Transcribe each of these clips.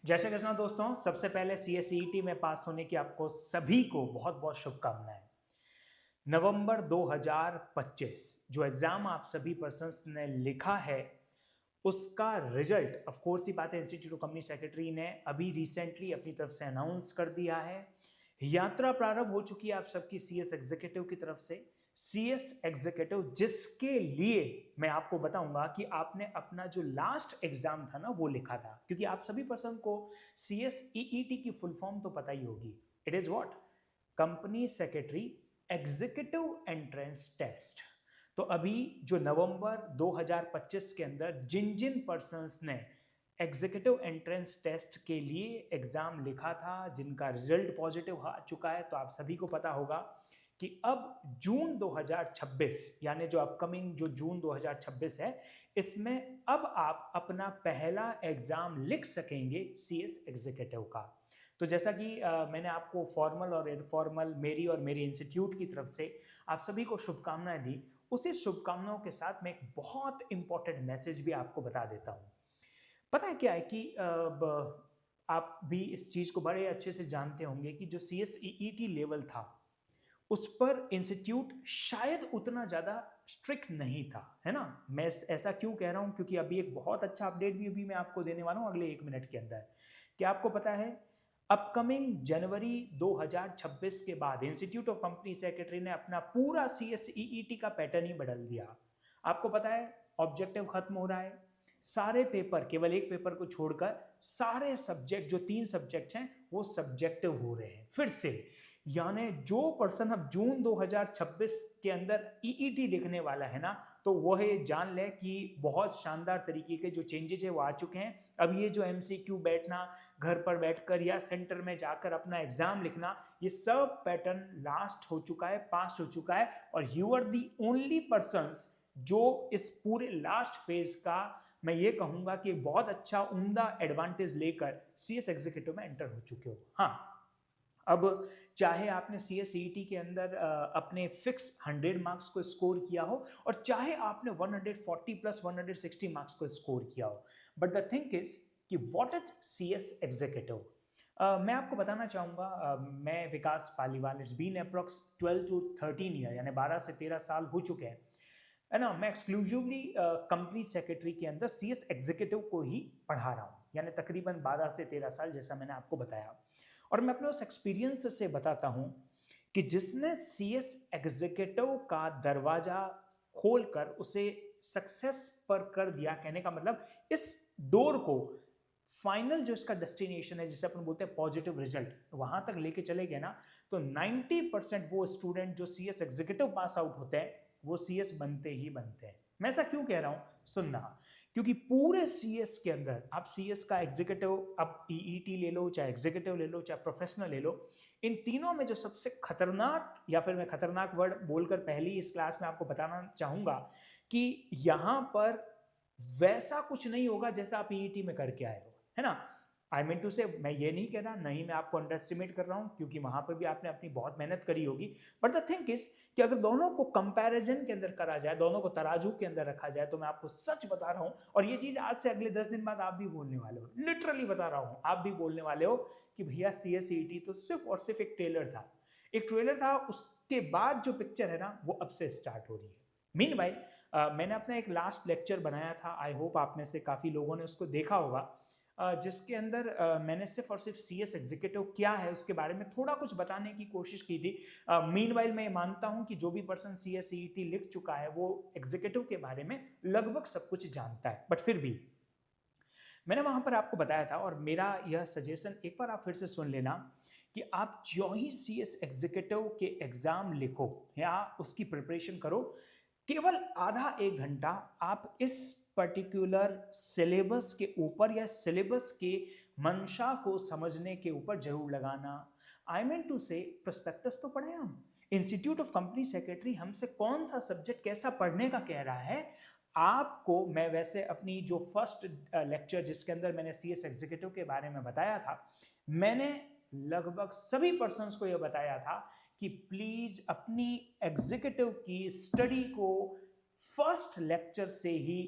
जय श्री कृष्ण दोस्तों, सबसे पहले सीएसईटी में पास होने की आपको सभी को बहुत बहुत शुभकामनाएं। नवंबर 2025 जो एग्जाम आप सभी पर्सन्स ने लिखा है उसका रिजल्ट ऑफ कोर्स ही बात है, इंस्टीट्यूट ऑफ कंपनी सेक्रेटरी ने अभी रिसेंटली अपनी तरफ से अनाउंस कर दिया है। यात्रा प्रारंभ हो चुकी है आप सबकी सीएस एग्जीक्यूटिव की तरफ से। सीएस एग्जीक्यूटिव जिसके लिए मैं आपको बताऊंगा कि आपने अपना जो लास्ट एग्जाम था ना वो लिखा था, क्योंकि आप सभी पर्सन को सीएस ईईटी की फुल फॉर्म तो पता ही होगी। It is what? Company secretary executive entrance test. तो अभी जो नवंबर 2025 के अंदर जिन जिन पर्सन्स ने एग्जीक्यूटिव एंट्रेंस टेस्ट के लिए एग्जाम लिखा था, जिनका रिजल्ट पॉजिटिव आ चुका है, तो आप सभी को पता होगा कि अब जून 2026 यानी जो अपकमिंग जो जून 2026 है, इसमें अब आप अपना पहला एग्जाम लिख सकेंगे सीएस एग्जीक्यूटिव का। तो जैसा कि मैंने आपको फॉर्मल और इनफॉर्मल मेरी और मेरे इंस्टीट्यूट की तरफ से आप सभी को शुभकामनाएं दी, उसी शुभकामनाओं के साथ मैं एक बहुत इंपॉर्टेंट मैसेज भी आपको बता देता हूं। पता है क्या है कि आप भी इस चीज को बड़े अच्छे से जानते होंगे कि जो सीएसईईटी लेवल था उस पर इंस्टीट्यूट शायद उतना ज्यादा स्ट्रिक्ट नहीं था, है ना। मैं ऐसा क्यों कह रहा हूं, क्योंकि अभी एक बहुत अच्छा अपडेट भी अभी मैं आपको देने वाला हूं अगले 1 मिनट के अंदर। क्या आपको पता है अपकमिंग जनवरी 2026 के बाद इंस्टीट्यूट ऑफ कंपनी सेक्रेटरी ने अपना पूरा सीएसईईटी का पैटर्न ही बदल दिया। आपको पता है ऑब्जेक्टिव खत्म हो रहा है, सारे पेपर केवल एक पेपर को छोड़कर सारे सब्जेक्ट जो 3 सब्जेक्ट हैं वो सब्जेक्टिव हो रहे हैं फिर से। यानी जो पर्सन अब जून 2026 के अंदर ईईटी लिखने वाला है ना, तो वह ये जान ले कि बहुत शानदार तरीके के जो चेंजेस है वो आ चुके हैं। अब ये जो एमसीक्यू बैठना, घर पर बैठकर या सेंटर में जाकर अपना एग्जाम लिखना, ये सब पैटर्न लास्ट हो चुका है, पास्ट हो चुका है। और you are the only persons जो इस पूरे लास्ट फेज का मैं ये कहूंगा कि बहुत अच्छा उम्दा एडवांटेज लेकर सीएस एग्जीक्यूटिव में एंटर हो चुके हो। हाँ, अब चाहे आपने सीएसईटी के अंदर अपने फिक्स 100 मार्क्स को स्कोर किया हो और चाहे आपने 140 प्लस 160 मार्क्स को स्कोर किया हो, बट द थिंग इज कि व्हाट इज सीएस एग्जीक्यूटिव। मैं आपको बताना चाहूंगा, मैं Vikas Paliwal, it's been approx 12 to 13 year यानी 12 से 13 साल हो चुके हैं, है ना। मैं एक्सक्लूसिवली कंपनी सेक्रेटरी के अंदर सीएस एग्जीक्यूटिव को ही पढ़ा रहा हूँ, यानी तकरीबन 12 से 13 साल, जैसा मैंने आपको बताया। और मैं अपने उस एक्सपीरियंस से बताता हूं कि जिसने सीएस एग्जीक्यूटिव का दरवाजा खोलकर उसे सक्सेस पर कर दिया, कहने का मतलब इस डोर को फाइनल जो इसका डेस्टिनेशन है जिसे अपन बोलते हैं पॉजिटिव रिजल्ट, वहां तक लेके चले गए ना, तो 90% वो स्टूडेंट जो सीएस एग्जीक्यूटिव पास आउट होते हैं वो सीएस बनते ही बनते हैं। मैं ऐसा क्यों कह रहा हूं, सुनना। क्योंकि पूरे सीएस के अंदर आप सीएस का एग्जीक्यूटिव, आप ईईटी ले लो, चाहे एग्जीक्यूटिव ले लो, चाहे प्रोफेशनल ले लो, इन तीनों में जो सबसे खतरनाक, या फिर मैं खतरनाक वर्ड बोलकर पहली इस क्लास में आपको बताना चाहूंगा कि यहां पर वैसा कुछ नहीं होगा जैसा आप ईईटी में करके आए हो, है ना। आई मीन टू से, मैं ये नहीं कह रहा, नहीं मैं आपको अंडर एस्टिमेट कर रहा हूं, क्योंकि वहां पर भी आपने अपनी बहुत मेहनत करी होगी। बट द थिंक इज कि अगर दोनों को कंपैरिजन के अंदर करा जाए, दोनों को तराजू के अंदर रखा जाए, तो मैं आपको सच बता रहा हूं, और ये चीज आज से अगले 10 दिन बाद आप भी बोलने वाले हो, लिटरली बता रहा हूं, आप भी बोलने वाले हो कि भैया सीएसईटी तो सिर्फ और सिर्फ एक ट्रेलर था, एक ट्रेलर था, उसके बाद जो पिक्चर है ना वो अब से स्टार्ट हो रही है। मीन मैंने अपना एक लास्ट लेक्चर बनाया था, आई होप आप में से काफी लोगों ने उसको देखा होगा, जिसके अंदर मैंने सिर्फ और सिर्फ सीएस एग्जीक्यूटिव क्या है उसके बारे में थोड़ा कुछ बताने की कोशिश की थी। मीनवाइल मैं मानता हूं कि जो भी पर्सन सीएसईटी लिख चुका है वो एग्जीक्यूटिव के बारे में लगभग सब कुछ जानता है, बट फिर भी मैंने वहां पर आपको बताया था, और मेरा यह सजेशन एक बार आप फिर से सुन लेना, कि आप जो ही सीएस एग्जीक्यूटिव के एग्जाम लिखो या उसकी प्रिपरेशन करो, केवल आधा 1 घंटा आप इस पर्टिकुलर सिलेबस के ऊपर या सिलेबस के मंशा को समझने के ऊपर जरूर लगाना। आई मीन टू से, प्रोस्पेक्टस तो पढ़े हम, इंस्टीट्यूट ऑफ कंपनी सेक्रेटरी हमसे कौन सा सब्जेक्ट कैसा पढ़ने का कह रहा है आपको। मैं वैसे अपनी जो फर्स्ट लेक्चर जिसके अंदर मैंने सीएस एग्जीक्यूटिव के बारे में बताया था, मैंने लगभग सभी पर्सन्स को यह बताया था कि प्लीज अपनी एग्जीक्यूटिव की स्टडी को फर्स्ट लेक्चर से ही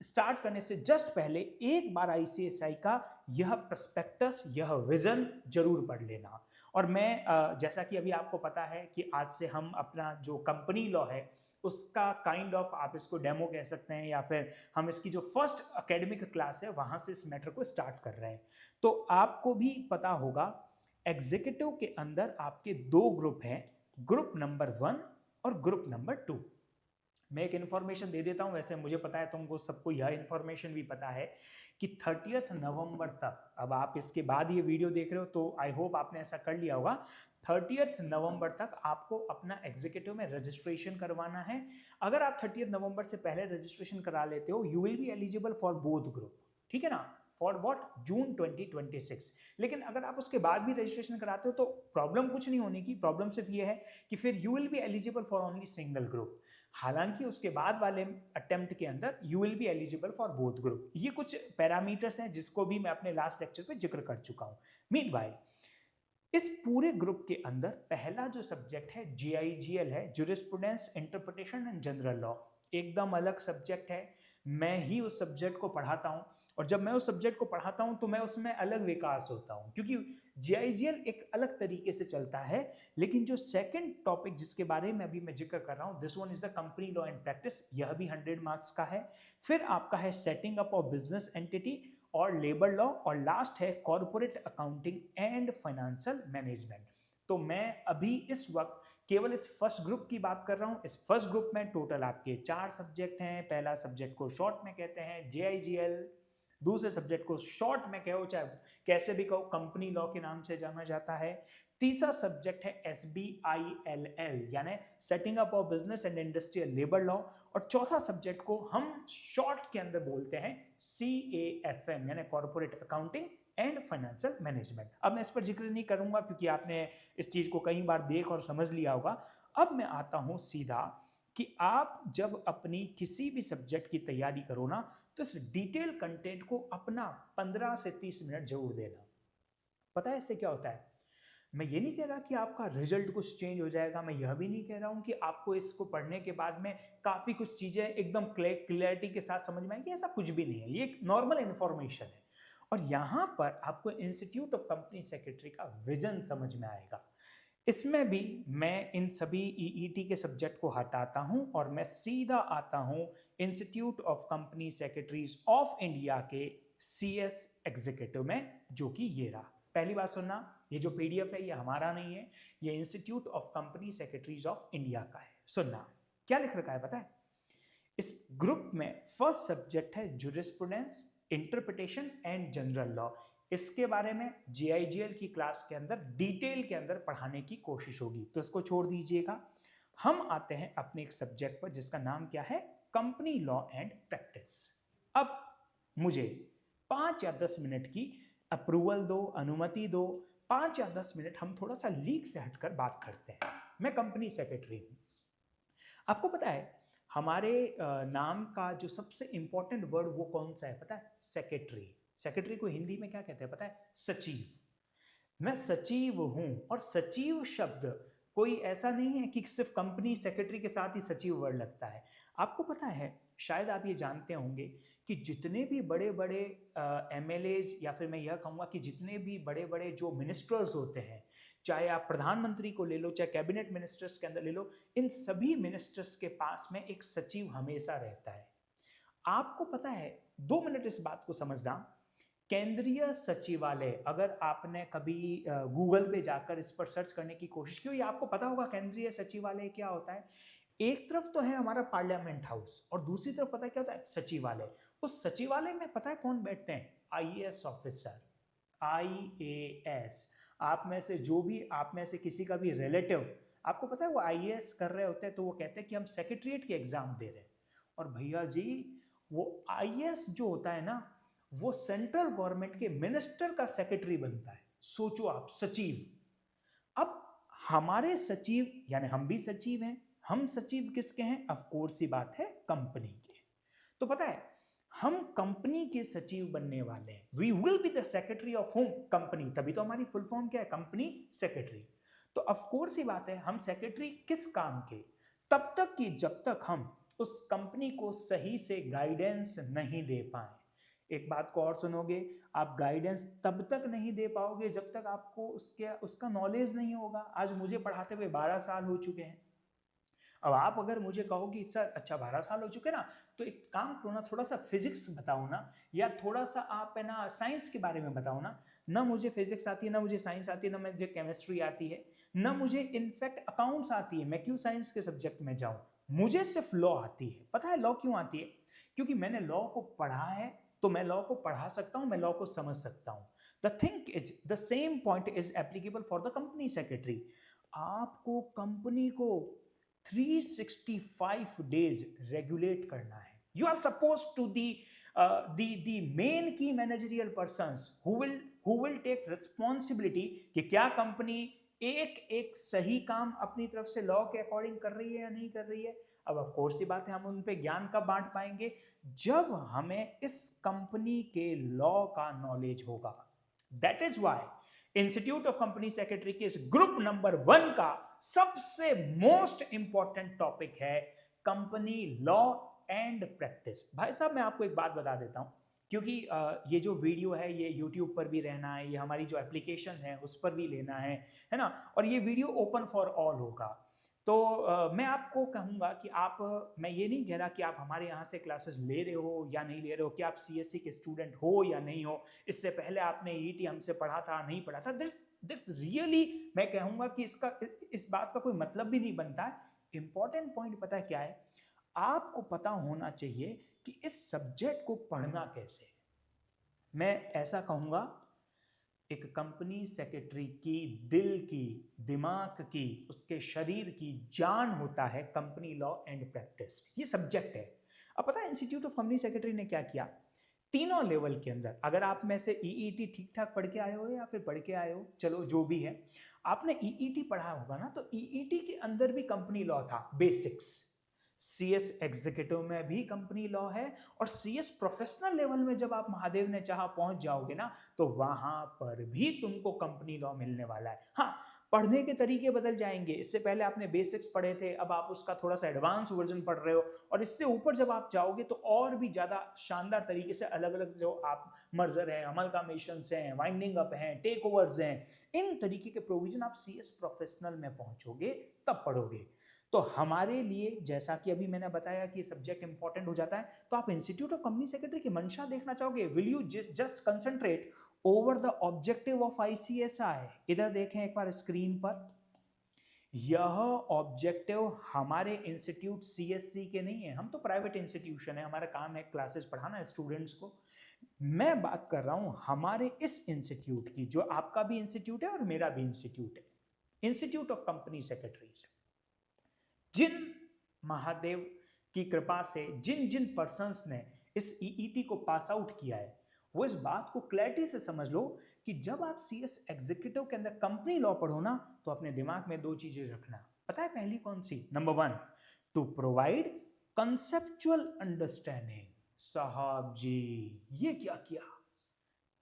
स्टार्ट करने से जस्ट पहले एक बार आईसीएसआई का यह प्रोस्पेक्टस, यह विजन जरूर पढ़ लेना। और मैं जैसा कि अभी आपको पता है कि आज से हम अपना जो कंपनी लॉ है उसका काइंड ऑफ, आप इसको डेमो कह सकते हैं, या फिर हम इसकी जो फर्स्ट एकेडमिक क्लास है वहां से इस मैटर को स्टार्ट कर रहे हैं। तो आपको भी पता होगा एग्जीक्यूटिव के अंदर आपके दो ग्रुप हैं, ग्रुप नंबर 1 और ग्रुप नंबर 2। मैं एक इन्फॉर्मेशन दे देता हूं, वैसे मुझे पता है तुमको सबको यह इन्फॉर्मेशन भी पता है कि 30 नवंबर तक, अब आप इसके बाद ये वीडियो देख रहे हो तो आई होप आपने ऐसा कर लिया होगा, 30 नवंबर तक आपको अपना एग्जीक्यूटिव में रजिस्ट्रेशन करवाना है। अगर आप 30 नवंबर से पहले रजिस्ट्रेशन करा लेते हो, you will be eligible for both group, ठीक है ना, फॉर व्हाट, जून 2026। लेकिन अगर आप उसके बाद भी रजिस्ट्रेशन कराते हो तो प्रॉब्लम कुछ नहीं होने की, प्रॉब्लम सिर्फ ये है कि फिर you will be eligible for only single group. हालांकि उसके बाद वाले अटेम्प्ट के अंदर you will be eligible for both group. ये कुछ पैरामीटर्स हैं जिसको भी मैं अपने लास्ट लेक्चर पे जिक्र कर चुका हूं। मीनवाइल इस पूरे ग्रुप के अंदर पहला जो सब्जेक्ट है JIGL है, jurisprudence, interpretation and general law. एकदम अलग सब्जेक्ट है, मैं ही उस सब्जेक्ट को पढ़ाता हूं, और जब मैं उस सब्जेक्ट को पढ़ाता हूं तो मैं उसमें अलग विकास होता हूं, क्योंकि JIGL एक अलग तरीके से चलता है। लेकिन जो सेकंड टॉपिक जिसके बारे में अभी मैं जिक्र कर रहा हूं, this one is the company law and practice, यह भी 100 मार्क्स का है। फिर आपका है setting up of business entity और लेबर लॉ, और लास्ट है corporate accounting and financial management. तो मैं अभी इस वक्त केवल इस फर्स्ट ग्रुप की बात कर रहा हूं। इस फर्स्ट ग्रुप में टोटल आपके 4 सब्जेक्ट हैं। पहला सब्जेक्ट को शॉर्ट में कहते हैं JIGL, दूसरे सब्जेक्ट को शॉर्ट में कहो चाहे कैसे भी कहो कंपनी लॉ के नाम से जाना जाता है। तीसरा सब्जेक्ट है SBILL यानी setting up of business and industrial labour law, और चौथा सब्जेक्ट को हम शॉर्ट के अंदर बोलते हैं CAFM यानी corporate accounting and financial management. अब मैं इस पर जिक्र नहीं करूंगा क्योंकि आपने इस चीज को कई बार देख और समझ लिया होगा। अब मैं आता हूं सीधा कि आप जब अपनी किसी भी सब्जेक्ट की तैयारी करो ना, तो इस डिटेल कंटेंट को अपना 15 से 30 मिनट जरूर देना। पता है इससे क्या होता है, मैं ये नहीं कह रहा कि आपका रिजल्ट कुछ चेंज हो जाएगा, मैं यह भी नहीं कह रहा हूं कि आपको इसको पढ़ने के बाद में काफी कुछ चीजें एकदम क्लैरिटी के साथ समझ में आएंगी, ऐसा कुछ भी नहीं है। ये एक नॉर्मल इंफॉर्मेशन है, और यहां पर आपको इंस्टीट्यूट ऑफ कंपनी सेक्रेटरी का विजन समझ में आएगा। इसमें भी मैं इन सभी EET के सब्जेक्ट को हटाता हूं और मैं सीधा आता हूं institute of company secretaries of India के CS एग्जीक्यूटिव में, जो कि ये रहा। पहली बात सुनना, ये जो PDF है ये हमारा नहीं है, ये institute of company secretaries of India का है। सुनना क्या लिख रखा है पता है, इस ग्रुप में फर्स्ट सब्जेक्ट है jurisprudence, interpretation and general law. इसके बारे में JIGL की क्लास के अंदर डिटेल के अंदर पढ़ाने की कोशिश होगी, तो इसको छोड़ दीजिएगा। हम आते हैं अपने एक सब्जेक्ट पर जिसका नाम क्या है, कंपनी लॉ एंड प्रैक्टिस। अब मुझे 5 या 10 मिनट की अप्रूवल दो, अनुमति दो। 5 या 10 मिनट हम थोड़ा सा लीक से हटकर बात करते हैं। मैं कंपनी सेक्रेटरी हूं, आपको पता है हमारे नाम का जो सबसे इंपॉर्टेंट वर्ड वो कौन सा है पता है, सेक्रेटरी। सेक्रेटरी को हिंदी में क्या कहते हैं पता है, सचिव। मैं सचिव हूं, और सचिव शब्द कोई ऐसा नहीं है कि सिर्फ कंपनी सेक्रेटरी के साथ ही सचिव वर्ड लगता है। आपको पता है, शायद आप ये जानते होंगे कि जितने भी बड़े बड़े MLAs, या फिर मैं यह कहूँगा कि जितने भी बड़े बड़े जो मिनिस्टर्स होते हैं, चाहे आप प्रधानमंत्री को ले लो, चाहे कैबिनेट मिनिस्टर्स के अंदर ले लो, इन सभी मिनिस्टर्स के पास में एक सचिव हमेशा रहता है। आपको पता है, 2 मिनट इस बात को समझना, केंद्रीय सचिवालय, अगर आपने कभी गूगल पे जाकर इस पर सर्च करने की कोशिश की, आपको पता होगा केंद्रीय सचिवालय क्या होता है। एक तरफ तो है हमारा पार्लियामेंट हाउस, और दूसरी तरफ पता है क्या होता है, सचिवालय। उस सचिवालय में पता है कौन बैठते हैं, IAS ऑफिसर, IAS। आप में से जो भी, आप में से किसी का भी रिलेटिव, आपको पता है वो IAS कर रहे होते हैं, तो वो कहते हैं कि हम सेक्रेटरीट के एग्जाम दे रहे हैं। और भैया जी, वो IAS जो होता है ना, वो सेंट्रल गवर्नमेंट के मिनिस्टर का सेक्रेटरी बनता है। सोचो आप, सचिव। अब हमारे सचिव यानी हम भी सचिव हैं। हम सचिव किसके हैं, ऑफ कोर्स ही बात है, कंपनी के। तो पता है हम कंपनी के सचिव बनने वाले हैं। We will be the secretary of home, company. तभी तो हमारी फुल फॉर्म क्या है, कंपनी सेक्रेटरी। तो ऑफ कोर्स ही बात है, हम सेक्रेटरी किस काम के, तब तक कि जब तक हम उस कंपनी को सही से गाइडेंस नहीं दे पाए। एक बात को और सुनोगे, आप गाइडेंस तब तक नहीं दे पाओगे जब तक आपको उसका नॉलेज नहीं होगा। आज मुझे पढ़ाते हुए 12 साल हो चुके हैं। अब आप अगर मुझे कहो कि सर अच्छा 12 साल हो चुके ना, तो एक काम करो ना, थोड़ा सा फिजिक्स बताओ ना, या थोड़ा सा आप है ना साइंस के बारे में बताओ ना मुझे फिजिक्स आती है, ना मुझे साइंस आती है, ना मुझे केमिस्ट्री आती है, ना मुझे इनफैक्ट अकाउंट्स आती है। मैं क्यों साइंस के सब्जेक्ट में जाऊं? मुझे सिर्फ लॉ आती है। पता है लॉ क्यों आती है? क्योंकि मैंने लॉ को पढ़ा है, तो मैं लॉ को पढ़ा सकता हूं, मैं लॉ को समझ सकता हूं। The thing is the same point is applicable for the company secretary. आपको कंपनी को 365 days रेगुलेट करना है। You are suppose to the main की managerial persons who will take responsibility कि क्या कंपनी एक एक सही काम अपनी तरफ से लॉ के अकॉर्डिंग कर रही है या नहीं कर रही है। अब ऑफ कोर्स की बात है, हम उन पे ज्ञान कब बांट पाएंगे? जब हमें इस कंपनी के लॉ का नॉलेज होगा। That is why institute of company secretary के इस ग्रुप नंबर 1 का सबसे मोस्ट इंपॉर्टेंट टॉपिक है कंपनी लॉ एंड प्रैक्टिस। भाई साहब मैं आपको एक बात बता देता हूं, क्योंकि ये जो वीडियो है ये YouTube पर भी रहना है, ये हमारी जो एप्लीकेशन है उस पर भी लेना है ना, और ये वीडियो ओपन फॉर ऑल होगा। तो मैं आपको कहूंगा कि आप, मैं ये नहीं कह रहा कि आप हमारे यहाँ से क्लासेस ले रहे हो या नहीं ले रहे हो, कि आप CSE के स्टूडेंट हो या नहीं हो, इससे पहले आपने ET हमसे पढ़ा था नहीं पढ़ा था, दिस रियली मैं कहूंगा कि इस बात का कोई मतलब भी नहीं बनता है। इंपॉर्टेंट पॉइंट पता है क्या है? आपको पता होना चाहिए कि इस सब्जेक्ट को पढ़ना कैसे है। मैं ऐसा कहूंगा, एक कंपनी सेक्रेटरी की दिल की, दिमाग की, उसके शरीर की जान होता है कंपनी लॉ एंड प्रैक्टिस, ये सब्जेक्ट है। अब पता है इंस्टीट्यूट ऑफ कंपनी सेक्रेटरी ने क्या किया? तीनों लेवल के अंदर, अगर आप में से EET ठीक ठाक पढ़ के आए हो या फिर पढ़ के आए हो, चलो जो भी है, आपने EET पढ़ा होगा ना, तो EET के अंदर भी कंपनी लॉ था, बेसिक्स। CS एग्जीक्यूटिव में भी कंपनी लॉ है, और CS प्रोफेशनल लेवल में जब आप महादेव ने चाहा पहुंच जाओगे ना, तो वहां पर भी तुमको कंपनी लॉ मिलने वाला है। हाँ, पढ़ने के तरीके बदल जाएंगे। इससे पहले आपने बेसिक्स पढ़े थे, अब आप उसका थोड़ा सा एडवांस वर्जन पढ़ रहे हो, और इससे ऊपर जब आप जाओगे तो और भी ज्यादा शानदार तरीके से अलग अलग जो आप मर्जर हैं, अमलकामेशंस हैं, वाइंडिंग अप हैं, टेक ओवर्स हैं, इन तरीके के प्रोविजन आप CS प्रोफेशनल में पहुंचोगे तब पढ़ोगे। तो हमारे लिए, जैसा कि अभी मैंने बताया कि सब्जेक्ट इंपॉर्टेंट हो जाता है, तो आप इंस्टीट्यूट ऑफ कंपनी सेक्रेटरी की मंशा देखना चाहोगे, will you just concentrate over the objective of ICSI? इधर देखें एक बार स्क्रीन पर, यह ऑब्जेक्टिव हमारे इंस्टीट्यूट CSC के नहीं है, हम तो प्राइवेट इंस्टीट्यूशन है, हमारा काम है क्लासेस पढ़ाना स्टूडेंट्स को। मैं बात कर रहा हूं हमारे इस इंस्टीट्यूट की, जो आपका भी इंस्टीट्यूट है और मेरा भी इंस्टीट्यूट है, इंस्टीट्यूट ऑफ कंपनी सेक्रेटरीज। जिन महादेव की कृपा से जिन जिन पर्सन्स ने इस EET को पास आउट किया है, वो इस बात को क्लैरिटी से समझ लो कि जब आप CS एग्जीक्यूटिव के अंदर कंपनी लॉ पढ़ो ना, तो अपने दिमाग में 2 चीजें रखना। पता है पहली कौन सी? Number 1, to provide conceptual understanding. साहब जी ये क्या किया?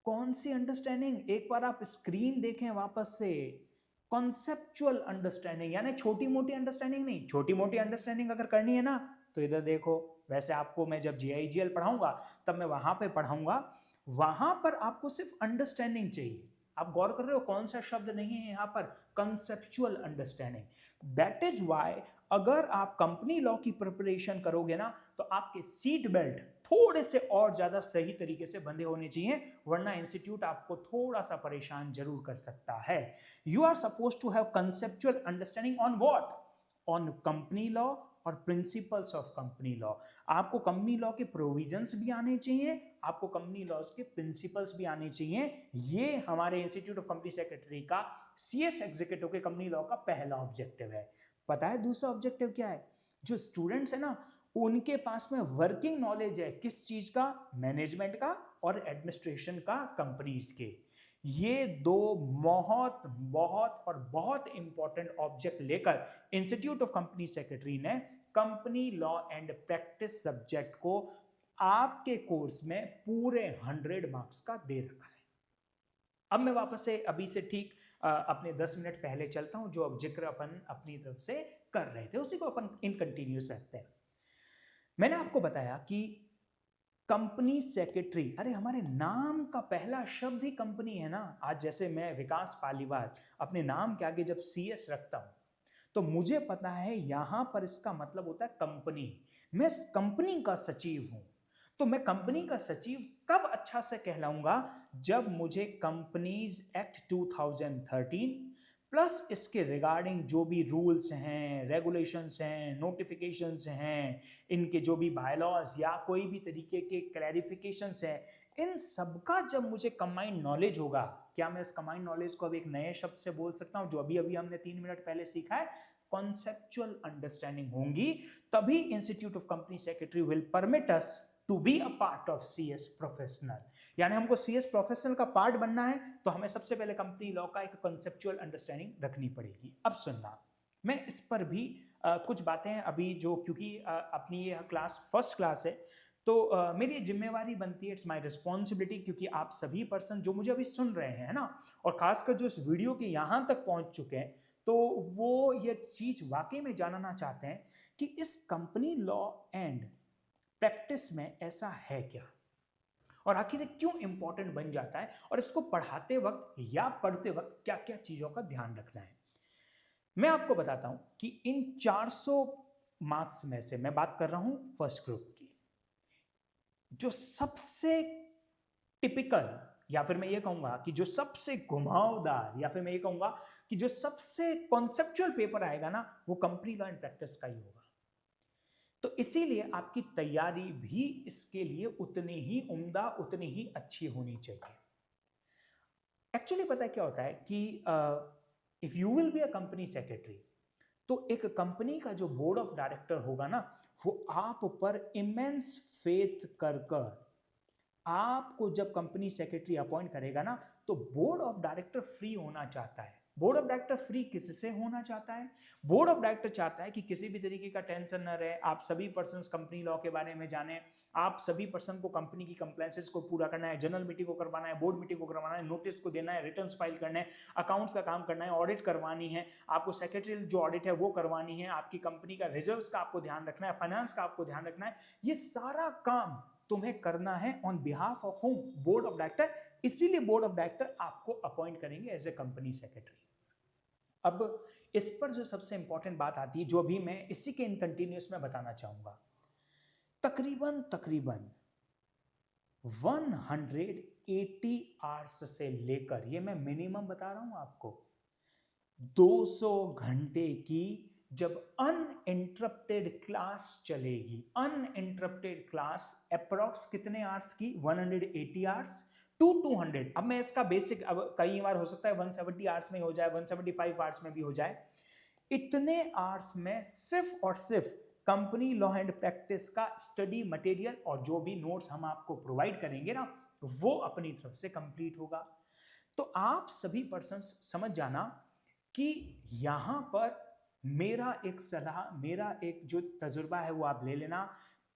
कौन सी अंडरस्टैंडिंग? एक बार आप स्क्रीन देखें वापस से। कॉन्सेप्चुअल अंडरस्टैंडिंग, यानी छोटी मोटी अंडरस्टैंडिंग नहीं। छोटी मोटी अंडरस्टैंडिंग अगर करनी है ना, तो इधर देखो। वैसे आपको मैं जब GIGL पढ़ाऊंगा तब मैं वहां पे पढ़ाऊंगा, वहां पर आपको सिर्फ अंडरस्टैंडिंग चाहिए। आप गौर कर रहे हो कौन सा शब्द नहीं है यहाँ पर? Conceptual understanding. That is why अगर आप कंपनी लॉ की प्रिपरेशन करोगे ना, तो आपके सीट बेल्ट थोड़े से और ज्यादा सही तरीके से बंधे होने चाहिए, वरना इंस्टीट्यूट आपको थोड़ा सा परेशान जरूर कर सकता है। You are suppose to have conceptual understanding on what? On company law और प्रिंसिपल्स ऑफ कंपनी लॉ। आपको कंपनी लॉ के प्रोविजंस भी आने चाहिए, आपको कंपनी लॉज के प्रिंसिपल्स भी आने चाहिए। ये हमारे इंस्टीट्यूट ऑफ कंपनी सेक्रेटरी का CS एग्जीक्यूटिव के कंपनी लॉ का पहला ऑब्जेक्टिव है। पता है दूसरा ऑब्जेक्टिव क्या है? जो स्टूडेंट्स है ना, उनके पास में वर्किंग नॉलेज है किस चीज का? मैनेजमेंट का और एडमिनिस्ट्रेशन का, कंपनीज के। ये 2 बहुत बहुत और बहुत इंपॉर्टेंट ऑब्जेक्ट लेकर इंस्टीट्यूट ऑफ कंपनी सेक्रेटरी ने company law and practice subject को आपके कोर्स में पूरे 100 मार्क्स का दे रखा है। अब मैं वापस से अभी से ठीक अपने 10 मिनट पहले चलता हूं, जो अब जिक्र अपन अपनी तरफ से कर रहे थे उसी को अपन इन कंटिन्यूस रखते हैं। मैंने आपको बताया कि कंपनी सेक्रेटरी, अरे हमारे नाम का पहला शब्द ही कंपनी है ना। आज जैसे मैं विकास पालीवाल अपने नाम के आगे जब CS रखता हूं तो मुझे पता है यहां पर इसका मतलब होता है कंपनी। मैं इस कंपनी का सचिव हूं। तो मैं कंपनी का सचिव कब अच्छा से कहलाऊंगा, जब मुझे कंपनीज एक्ट 2013 प्लस इसके रिगार्डिंग जो भी रूल्स हैं, रेगुलेशंस हैं, नोटिफिकेशंस हैं, इनके जो भी बायलॉज या कोई भी तरीके के क्लैरिफिकेशंस हैं, इन सबका जब मुझे कंबाइंड नॉलेज होगा। क्या मैं इस कंबाइंड नॉलेज को अब एक नए शब्द से बोल सकता हूं जो अभी अभी हमने 3 मिनट पहले सीखा है, कॉन्सेप्चुअल अंडरस्टैंडिंग होंगी, तभी institute of company secretary will permit us to be a part of CS professional. यानी हमको CS प्रोफेशनल का पार्ट बनना है तो हमें सबसे पहले कंपनी लॉ का एक कॉन्सेप्चुअल अंडरस्टैंडिंग रखनी पड़ेगी। अब सुनना, मैं इस पर भी कुछ बातें अभी जो, क्योंकि अपनी ये क्लास फर्स्ट क्लास है तो मेरी जिम्मेवारी बनती है, इट्स माय रिस्पॉन्सिबिलिटी, क्योंकि आप सभी पर्सन जो मुझे अभी सुन रहे हैं ना, और खासकर जो इस वीडियो के यहाँ तक पहुँच चुके हैं, तो वो ये चीज़ वाकई में जानना चाहते हैं कि इस कंपनी लॉ एंड प्रैक्टिस में ऐसा है क्या, और आखिर क्यों इंपॉर्टेंट बन जाता है, और इसको पढ़ाते वक्त या पढ़ते वक्त क्या क्या चीज़ों का ध्यान रखना है। मैं आपको बताता हूं कि इन 400 मार्क्स में से मैं बात कर रहा हूं फर्स्ट ग्रुप की, जो सबसे टिपिकल, या फिर मैं ये कहूंगा कि जो सबसे घुमावदार, या फिर मैं ये कहूंगा कि जो सबसे कॉन्सेप्चुअल पेपर आएगा ना, वो कंपनी लॉ एंड प्रैक्टिस का ही होगा। तो इसीलिए आपकी तैयारी भी इसके लिए उतनी ही उम्दा, उतनी ही अच्छी होनी चाहिए। एक्चुअली पता है क्या होता है कि if you will be a company secretary, तो एक कंपनी का जो बोर्ड ऑफ डायरेक्टर होगा ना, वो आप पर इमेंस फेथ कर कर आपको जब कंपनी सेक्रेटरी अपॉइंट करेगा ना, तो बोर्ड ऑफ डायरेक्टर फ्री होना चाहता है। बोर्ड ऑफ डायरेक्टर फ्री किससे होना चाहता है? बोर्ड ऑफ डायरेक्टर चाहता है कि किसी भी तरीके का टेंशन न रहे, आप सभी पर्सन कंपनी लॉ के बारे में जाने, आप सभी पर्सन को कंपनी की कंप्लायंसेस को पूरा करना है, जनरल मीटिंग को करवाना है, बोर्ड मीटिंग को करवाना है, नोटिस को देना है, रिटर्न्स फाइल करना है, अकाउंट्स का काम करना है, ऑडिट करवानी है, आपको सेक्रेटरियल जो ऑडिट है वो करवानी है, आपकी कंपनी का रिजर्व्स का आपको ध्यान रखना है, फाइनेंस का आपको ध्यान रखना है। ये सारा काम तुम्हें करना है on behalf of home? Board of director. इसीलिए बोर्ड ऑफ डायरेक्टर आपको अपॉइंट करेंगे एज ए कंपनी सेक्रेटरी। अब इस पर जो सबसे इंपॉर्टेंट बात आती है, जो भी मैं इसी के इन कंटिन्यूस में बताना चाहूंगा, तकरीबन 180 आवर्स से लेकर, ये मैं मिनिमम बता रहा हूं आपको, 200 घंटे की जब अनइंटरप्टेड क्लास चलेगी। अनइंटरप्टेड क्लास अप्रोक्स कितने आवर्स की? 180 आवर्स टू 200। अब मैं इसका बेसिक, अब कई बार हो सकता है 170 आवर्स में हो जाए, 175 आवर्स में भी हो जाए। इतने आवर्स में सिर्फ और सिर्फ कंपनी लॉ एंड प्रैक्टिस का स्टडी मटेरियल और जो भी नोट्स हम आपको प्रोवाइड करेंगे ना, वो अपनी तरफ से कंप्लीट होगा। तो आप सभी पर्सन समझ जाना कि यहां पर मेरा एक सलाह, मेरा एक जो तजुर्बा है वो आप ले लेना।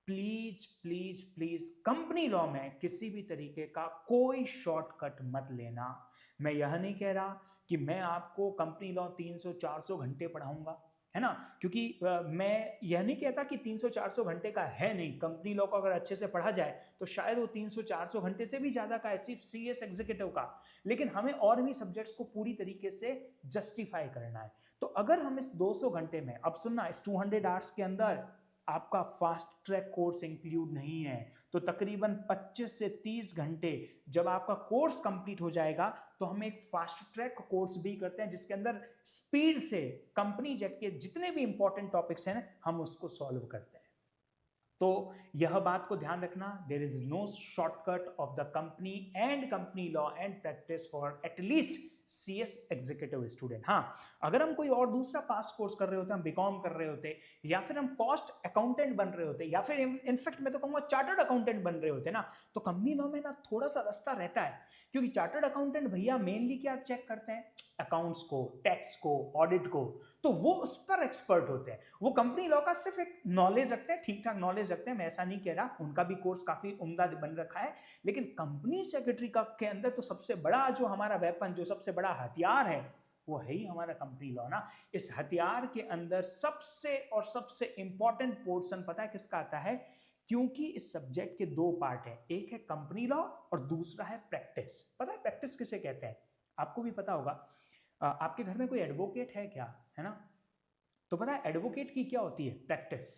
Please please please company law में किसी भी तरीके का कोई शॉर्टकट मत लेना। मैं यह नहीं कह रहा कि मैं आपको कंपनी लॉ 300-400 घंटे पढ़ाऊंगा, है ना, क्योंकि मैं यह नहीं कहता कि 300-400 घंटे का है नहीं। कंपनी लॉ को अगर अच्छे से पढ़ा जाए तो शायद वो 300-400 घंटे से भी ज्यादा का है सिर्फ CS एग्जीक्यूटिव का। लेकिन हमें और भी सब्जेक्ट्स को पूरी तरीके से जस्टिफाई करना है। तो अगर हम इस 200 घंटे में, अब सुनना, इस 200 आवर्स के अंदर आपका फास्ट ट्रैक कोर्स इंक्लूड नहीं है, तो तकरीबन 25 से 30 घंटे जब आपका कोर्स कंप्लीट हो जाएगा तो हम एक फास्ट ट्रैक कोर्स भी करते हैं, जिसके अंदर स्पीड से कंपनी जेट के जितने भी इंपॉर्टेंट टॉपिक्स हैं हम उसको सॉल्व करते हैं। तो यह बात को ध्यान रखना, there is no shortcut of the company and company law and practice for at least CS executive student. हाँ, अगर हम कोई और दूसरा पास कोर्स कर रहे होते, हम बीकॉम कर रहे होते, या फिर हम कॉस्ट अकाउंटेंट बन रहे होते, या फिर इनफैक्ट मैं तो कहूंगा चार्टर्ड अकाउंटेंट बन रहे होते ना, तो कंपनी लॉ में ना थोड़ा सा रास्ता रहता है। क्योंकि चार्टर्ड अकाउंटेंट भैया मेनली क्या चेक करते हैं? अकाउंट्स को, टैक्स को, ऑडिट को, तो वो उस पर एक्सपर्ट होते हैं। वो कंपनी लॉ का सिर्फ एक नॉलेज रखते हैं, ठीक ठाक नॉलेज रखते हैं, मैं ऐसा नहीं कह रहा, उनका भी कोर्स काफी उम्दा बन रखा है। लेकिन कंपनी सेक्रेटरी का के अंदर तो सबसे बड़ा जो हमारा वेपन, जो सबसे बड़ा हथियार है, वो है ही हमारा कंपनी लॉ ना। इस हथियार के अंदर सबसे इंपॉर्टेंट पोर्शन पता है किसका आता है? क्योंकि इस सब्जेक्ट के दो पार्ट है, एक है कंपनी लॉ और दूसरा है प्रैक्टिस। पता है प्रैक्टिस किसे कहते हैं? आपको भी पता होगा। आपके घर में कोई एडवोकेट है क्या? है ना? तो पता है एडवोकेट की क्या होती है? प्रैक्टिस।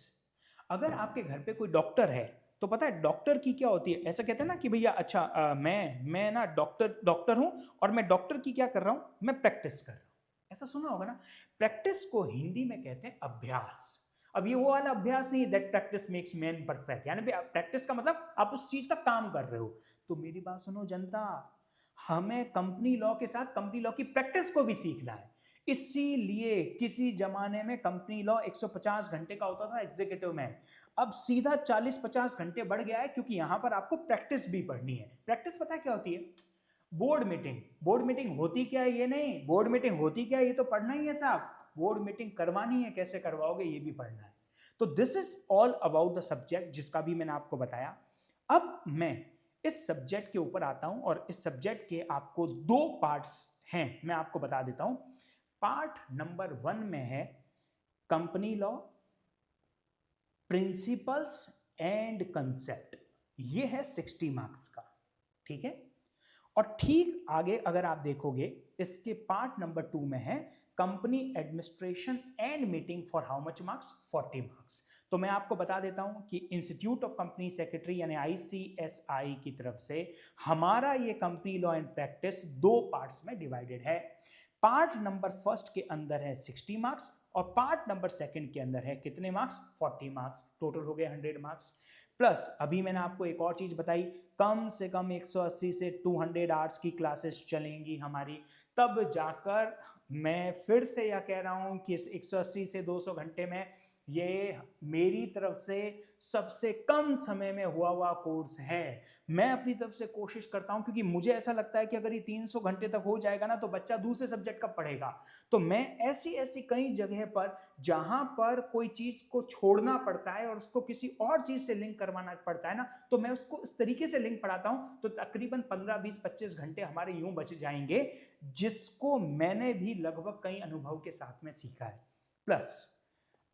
अगर आपके घर पे कोई डॉक्टर है तो पता है डॉक्टर की क्या होती है? ऐसा कहते हैं ना कि भैया अच्छा मैं ना डॉक्टर हूं और मैं डॉक्टर की क्या कर रहा हूं? मैं प्रैक्टिस कर रहा हूं। ऐसा सुना होगा ना। प्रैक्टिस को हिंदी में कहते हैं अभ्यास। अब ये वो वाला अभ्यास नहीं, that practice makes man perfect, यानी प्रैक्टिस का मतलब आप उस चीज का काम कर रहे हो। तो मेरी बात सुनो जनता, हमें कंपनी लॉ के साथ कंपनी लॉ की प्रैक्टिस को भी सीखना है। इसीलिए किसी जमाने में कंपनी लॉ 150 घंटे का होता था एग्जीक्यूटिव में, अब सीधा 40-50 घंटे बढ़ गया है, क्योंकि यहां पर आपको प्रैक्टिस भी पढ़नी है। प्रैक्टिस पता है क्या होती है? Board meeting. बोर्ड मीटिंग होती क्या है ये नहीं, बोर्ड मीटिंग होती क्या है ये तो पढ़ना ही है साहब। बोर्ड मीटिंग करवानी है, कैसे करवाओगे ये भी पढ़ना है। तो this is all about the subject जिसका भी मैंने आपको बताया। अब मैं इस सब्जेक्ट के ऊपर आता हूं और इस सब्जेक्ट के आपको दो पार्ट्स हैं, मैं आपको बता देता हूं। पार्ट नंबर 1 में है company law, principles and concept. ये है 60 मार्क्स का, ठीक है। और ठीक आगे अगर आप देखोगे इसके पार्ट नंबर 2 में है company administration and meeting for how much marks? 40 marks. तो मैं आपको बता देता हूं कि इंस्टीट्यूट ऑफ कंपनी सेक्रेटरी यानी ICSI की तरफ से हमारा ये कंपनी लॉ एंड प्रैक्टिस दो पार्ट्स में डिवाइडेड है। पार्ट नंबर फर्स्ट के अंदर है 60 मार्क्स और पार्ट नंबर सेकंड के अंदर है कितने मार्क्स? 40 मार्क्स। टोटल हो गए 100 मार्क्स। प्लस अभी मैंने आपको एक और चीज बताई, कम से कम 180 से 200 आवर्स की क्लासेस चलेंगी हमारी, तब जाकर मैं फिर से यह कह रहा हूं कि इस 180 से 200 घंटे में ये मेरी तरफ से सबसे कम समय में हुआ कोर्स है। मैं अपनी तरफ से कोशिश करता हूं, क्योंकि मुझे ऐसा लगता है कि अगर ये 300 घंटे तक हो जाएगा ना तो बच्चा दूसरे सब्जेक्ट का पढ़ेगा। तो मैं ऐसी ऐसी कई जगह पर जहां पर कोई चीज को छोड़ना पड़ता है और उसको किसी और चीज से लिंक करवाना पड़ता है ना, तो मैं उसको इस तरीके से लिंक पढ़ाता हूं, तो तकरीबन 15-20-25 घंटे हमारे यूं बच जाएंगे, जिसको मैंने भी लगभग कई अनुभव के साथ में सीखा है। प्लस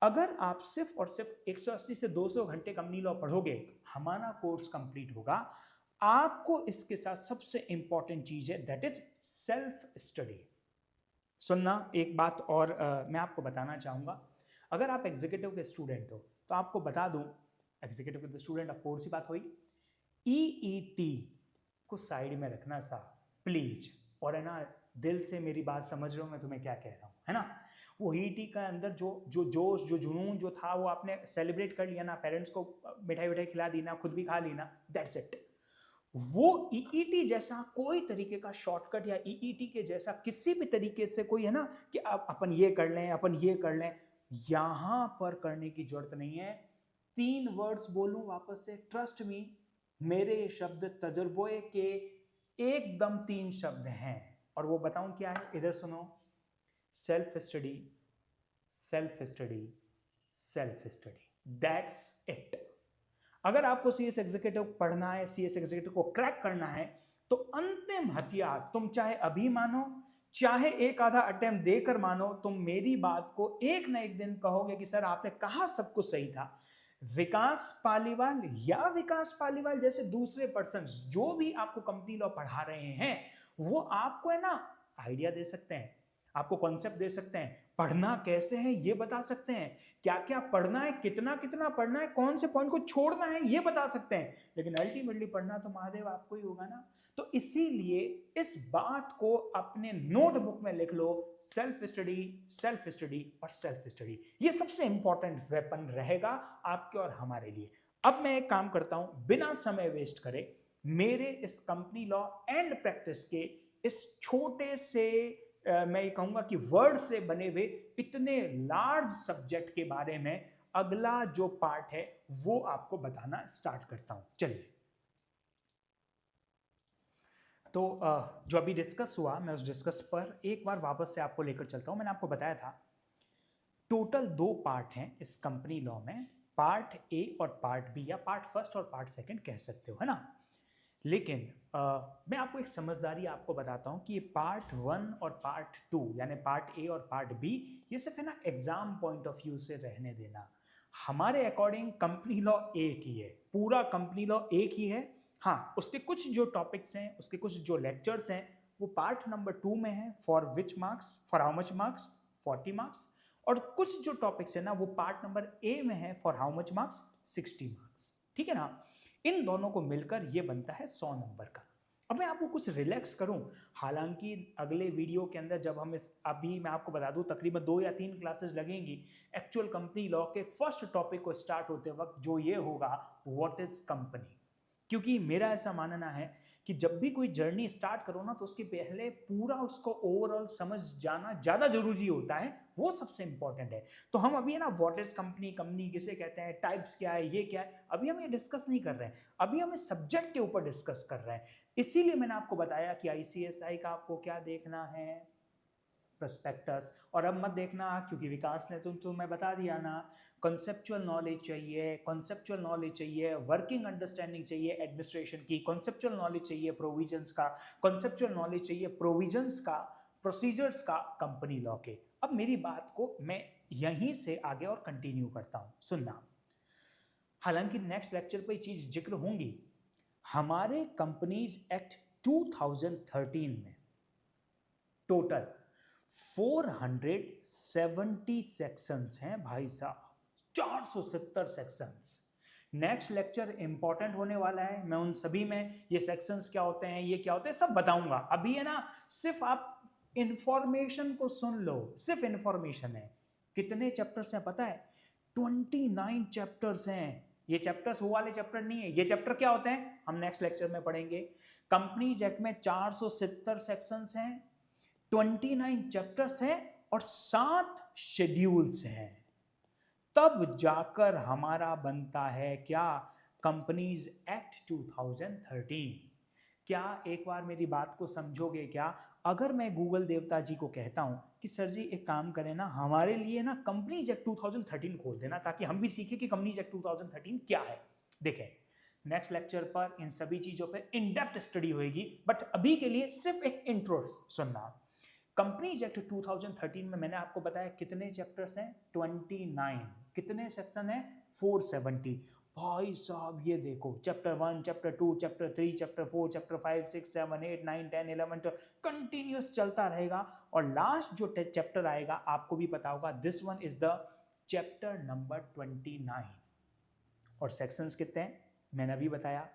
अगर आप सिर्फ और सिर्फ 180 से 200 घंटे कंपनी लॉ पढ़ोगे, हमारा कोर्स कंप्लीट होगा। आपको इसके साथ सबसे इंपॉर्टेंट चीज है दैट इज सेल्फ स्टडी। सुनना एक बात और मैं आपको बताना चाहूंगा। अगर आप एग्जीक्यूटिव के स्टूडेंट हो तो आपको बता दूं, एग्जीक्यूटिव के स्टूडेंट ऑफ कोर्स ही बात हुई, ईईटी को साइड में रखना साहब प्लीज। और है ना, दिल से मेरी बात समझ रहे हो मैं तुम्हें क्या कह रहा हूं, है ना। वो ईटी का अंदर जो जो जोश जो जुनून जो था वो आपने सेलिब्रेट कर लिया ना, पेरेंट्स को मिठाई विठाई खिला दी ना, खुद भी खा ली ना, दैट्स इट। वो ईईटी जैसा कोई तरीके का शॉर्टकट या ईईटी के जैसा किसी भी तरीके से कोई है ना कि आप अपन ये कर लें अपन ये कर लें, यहां पर करने की जरूरत नहीं है। 3 वर्ड्स बोलूं वापस से, ट्रस्ट मी, मेरे शब्द तजुर्बे के एकदम 3 शब्द हैं, और वो बताऊं क्या है? इधर सुनो, self study, self study, self study, that's it. अगर आपको सीएस एग्जीक्यूटिव पढ़ना है, सीएस एग्जीक्यूटिव को क्रैक करना है, तो अंतिम हथियार, तुम चाहे अभी मानो चाहे एक आधा अटेम्प्ट देकर मानो, तुम मेरी बात को एक न एक दिन कहोगे कि सर आपने कहा सब कुछ सही था। विकास पालीवाल या विकास पालीवाल जैसे दूसरे पर्सन जो भी आपको कंपनी लॉ पढ़ा रहे हैं, वो आपको है ना आइडिया दे सकते हैं, आपको कॉन्सेप्ट दे सकते हैं, पढ़ना कैसे है ये बता सकते हैं, क्या क्या पढ़ना है, कितना कितना पढ़ना है, कौन से पॉइंट को छोड़ना है ये बता सकते हैं, लेकिन अल्टीमेटली पढ़ना तो महादेव आपको ही होगा ना। तो इसीलिए इस बात को अपने नोटबुक में लिख लो, सेल्फ स्टडी, सेल्फ स्टडी और सेल्फ स्टडी, ये सबसे इंपॉर्टेंट वेपन रहेगा आपके और हमारे लिए। अब मैं एक काम करता हूं, बिना समय वेस्ट करे, मेरे इस कंपनी लॉ एंड प्रैक्टिस के इस छोटे से मैं ये कहूंगा कि वर्ड से बने हुए इतने लार्ज सब्जेक्ट के बारे में अगला जो पार्ट है वो आपको बताना स्टार्ट करता हूं। चलिए, तो जो अभी डिस्कस हुआ मैं उस डिस्कस पर एक बार वापस से आपको लेकर चलता हूं। मैंने आपको बताया था टोटल 2 पार्ट हैं इस कंपनी लॉ में, पार्ट ए और पार्ट बी, या पार्ट फर्स्ट और पार्ट सेकंड कह सकते हो, है ना। लेकिन मैं आपको एक समझदारी आपको बताता हूँ कि ये पार्ट 1 और पार्ट 2 यानी पार्ट ए और पार्ट बी ये सिर्फ है ना एग्जाम पॉइंट ऑफ व्यू से रहने देना। हमारे अकॉर्डिंग कंपनी लॉ एक ही है, पूरा कंपनी लॉ एक ही है। हाँ, उसके कुछ जो टॉपिक्स हैं, उसके कुछ जो लेक्चर्स हैं वो पार्ट नंबर 2 में है। For which marks, for how much marks, 40 marks. और कुछ जो टॉपिक्स है ना वो पार्ट नंबर ए में है। For how much marks, 60 marks. ठीक है ना। इन दोनों को मिलकर ये बनता है 100 नंबर का। अब मैं आपको कुछ रिलैक्स करूं, हालांकि अगले वीडियो के अंदर जब हम इस, अभी मैं आपको बता दूं तकरीबन 2 या 3 क्लासेस लगेंगी एक्चुअल कंपनी लॉ के फर्स्ट टॉपिक को स्टार्ट होते वक्त, जो ये होगा व्हाट इज कंपनी। क्योंकि मेरा ऐसा मानना है कि जब भी कोई जर्नी स्टार्ट करो ना तो उसके पहले पूरा उसको ओवरऑल समझ जाना ज्यादा जरूरी होता है, वो सबसे इंपॉर्टेंट है। तो हम अभी है ना व्हाट इज कंपनी, कंपनी किसे कहते हैं, टाइप्स क्या है, ये क्या है, अभी हम ये डिस्कस नहीं कर रहे हैं। अभी हम इस सब्जेक्ट के ऊपर डिस्कस कर रहे हैं। इसीलिए मैंने आपको बताया कि आईसीएसआई का आपको क्या देखना है, प्रस्पेक्टस। और अब मत देखना क्योंकि विकास ने तुम्हें बता दिया ना, कॉन्सेप्चुअल नॉलेज चाहिए, कॉन्सेप्चुअल नॉलेज चाहिए, वर्किंग अंडरस्टैंडिंग चाहिए एडमिनिस्ट्रेशन की, कॉन्सेप्चुअल नॉलेज चाहिए प्रोविजंस का, कॉन्सेप्चुअल नॉलेज चाहिए प्रोविजंस का, प्रोसीजर्स का कंपनी लॉ के। अब मेरी बात को मैं यहीं से आगे और कंटिन्यू करता हूं, सुनना। हालांकि नेक्स्ट लेक्चर पे चीज जिक्र होंगी। हमारे कंपनीज एक्ट 2013 में टोटल 470 सेक्शंस हैं भाई साहब, 470 सेक्शंस। नेक्स्ट लेक्चर इंपॉर्टेंट होने वाला है, मैं उन सभी में ये सेक्शंस क्या होते हैं, ये क्या होते हैं, सब बताऊंगा। अभी है ना सिर्फ आप इंफॉर्मेशन को सुन लो, सिर्फ इंफॉर्मेशन है। कितने चैप्टर्स हैं पता है? 29 चैप्टर्स हैं। ये चैप्टर्स वो वाले चैप्टर नहीं है, ये चैप्टर क्या होते हैं हम नेक्स्ट लेक्चर में पढ़ेंगे। कंपनीज एक्ट में 470 सेक्शंस हैं, 29 चैप्टर्स हैं और 7 शेड्यूल्स हैं। तब जाकर हमारा बनता है क्या, कंपनीज एक्ट 2013। क्या एक बार मेरी बात को समझोगे क्या? अगर मैं गूगल देवता जी को कहता हूं कि सर जी एक काम करें ना, हमारे लिए ना कंपनीज एक्ट 2013 खोल देना ताकि हम भी सीखें कि कंपनीज एक्ट 2013 क्या है। देखें, नेक्स्ट लेक्चर पर इन सभी चीजों पर इन डेप्थ स्टडी होगी, बट अभी के लिए सिर्फ एक इंट्रो सुनना। कंपनीज एक्ट 2013 में मैंने आपको बताया कितने चैप्टर्स हैं, 29। कितने सेक्शन हैं, 470। भाई साहब ये देखो, chapter 1, chapter 2, chapter 3, chapter 4, chapter 5, 6, 7, 8, 9, 10, 11, 12 continuous चलता रहेगा। और लास्ट जो चैप्टर आएगा आपको भी पता होगा, this one is the chapter number 29। और सेक्शंस कितने हैं मैंने अभी बताया,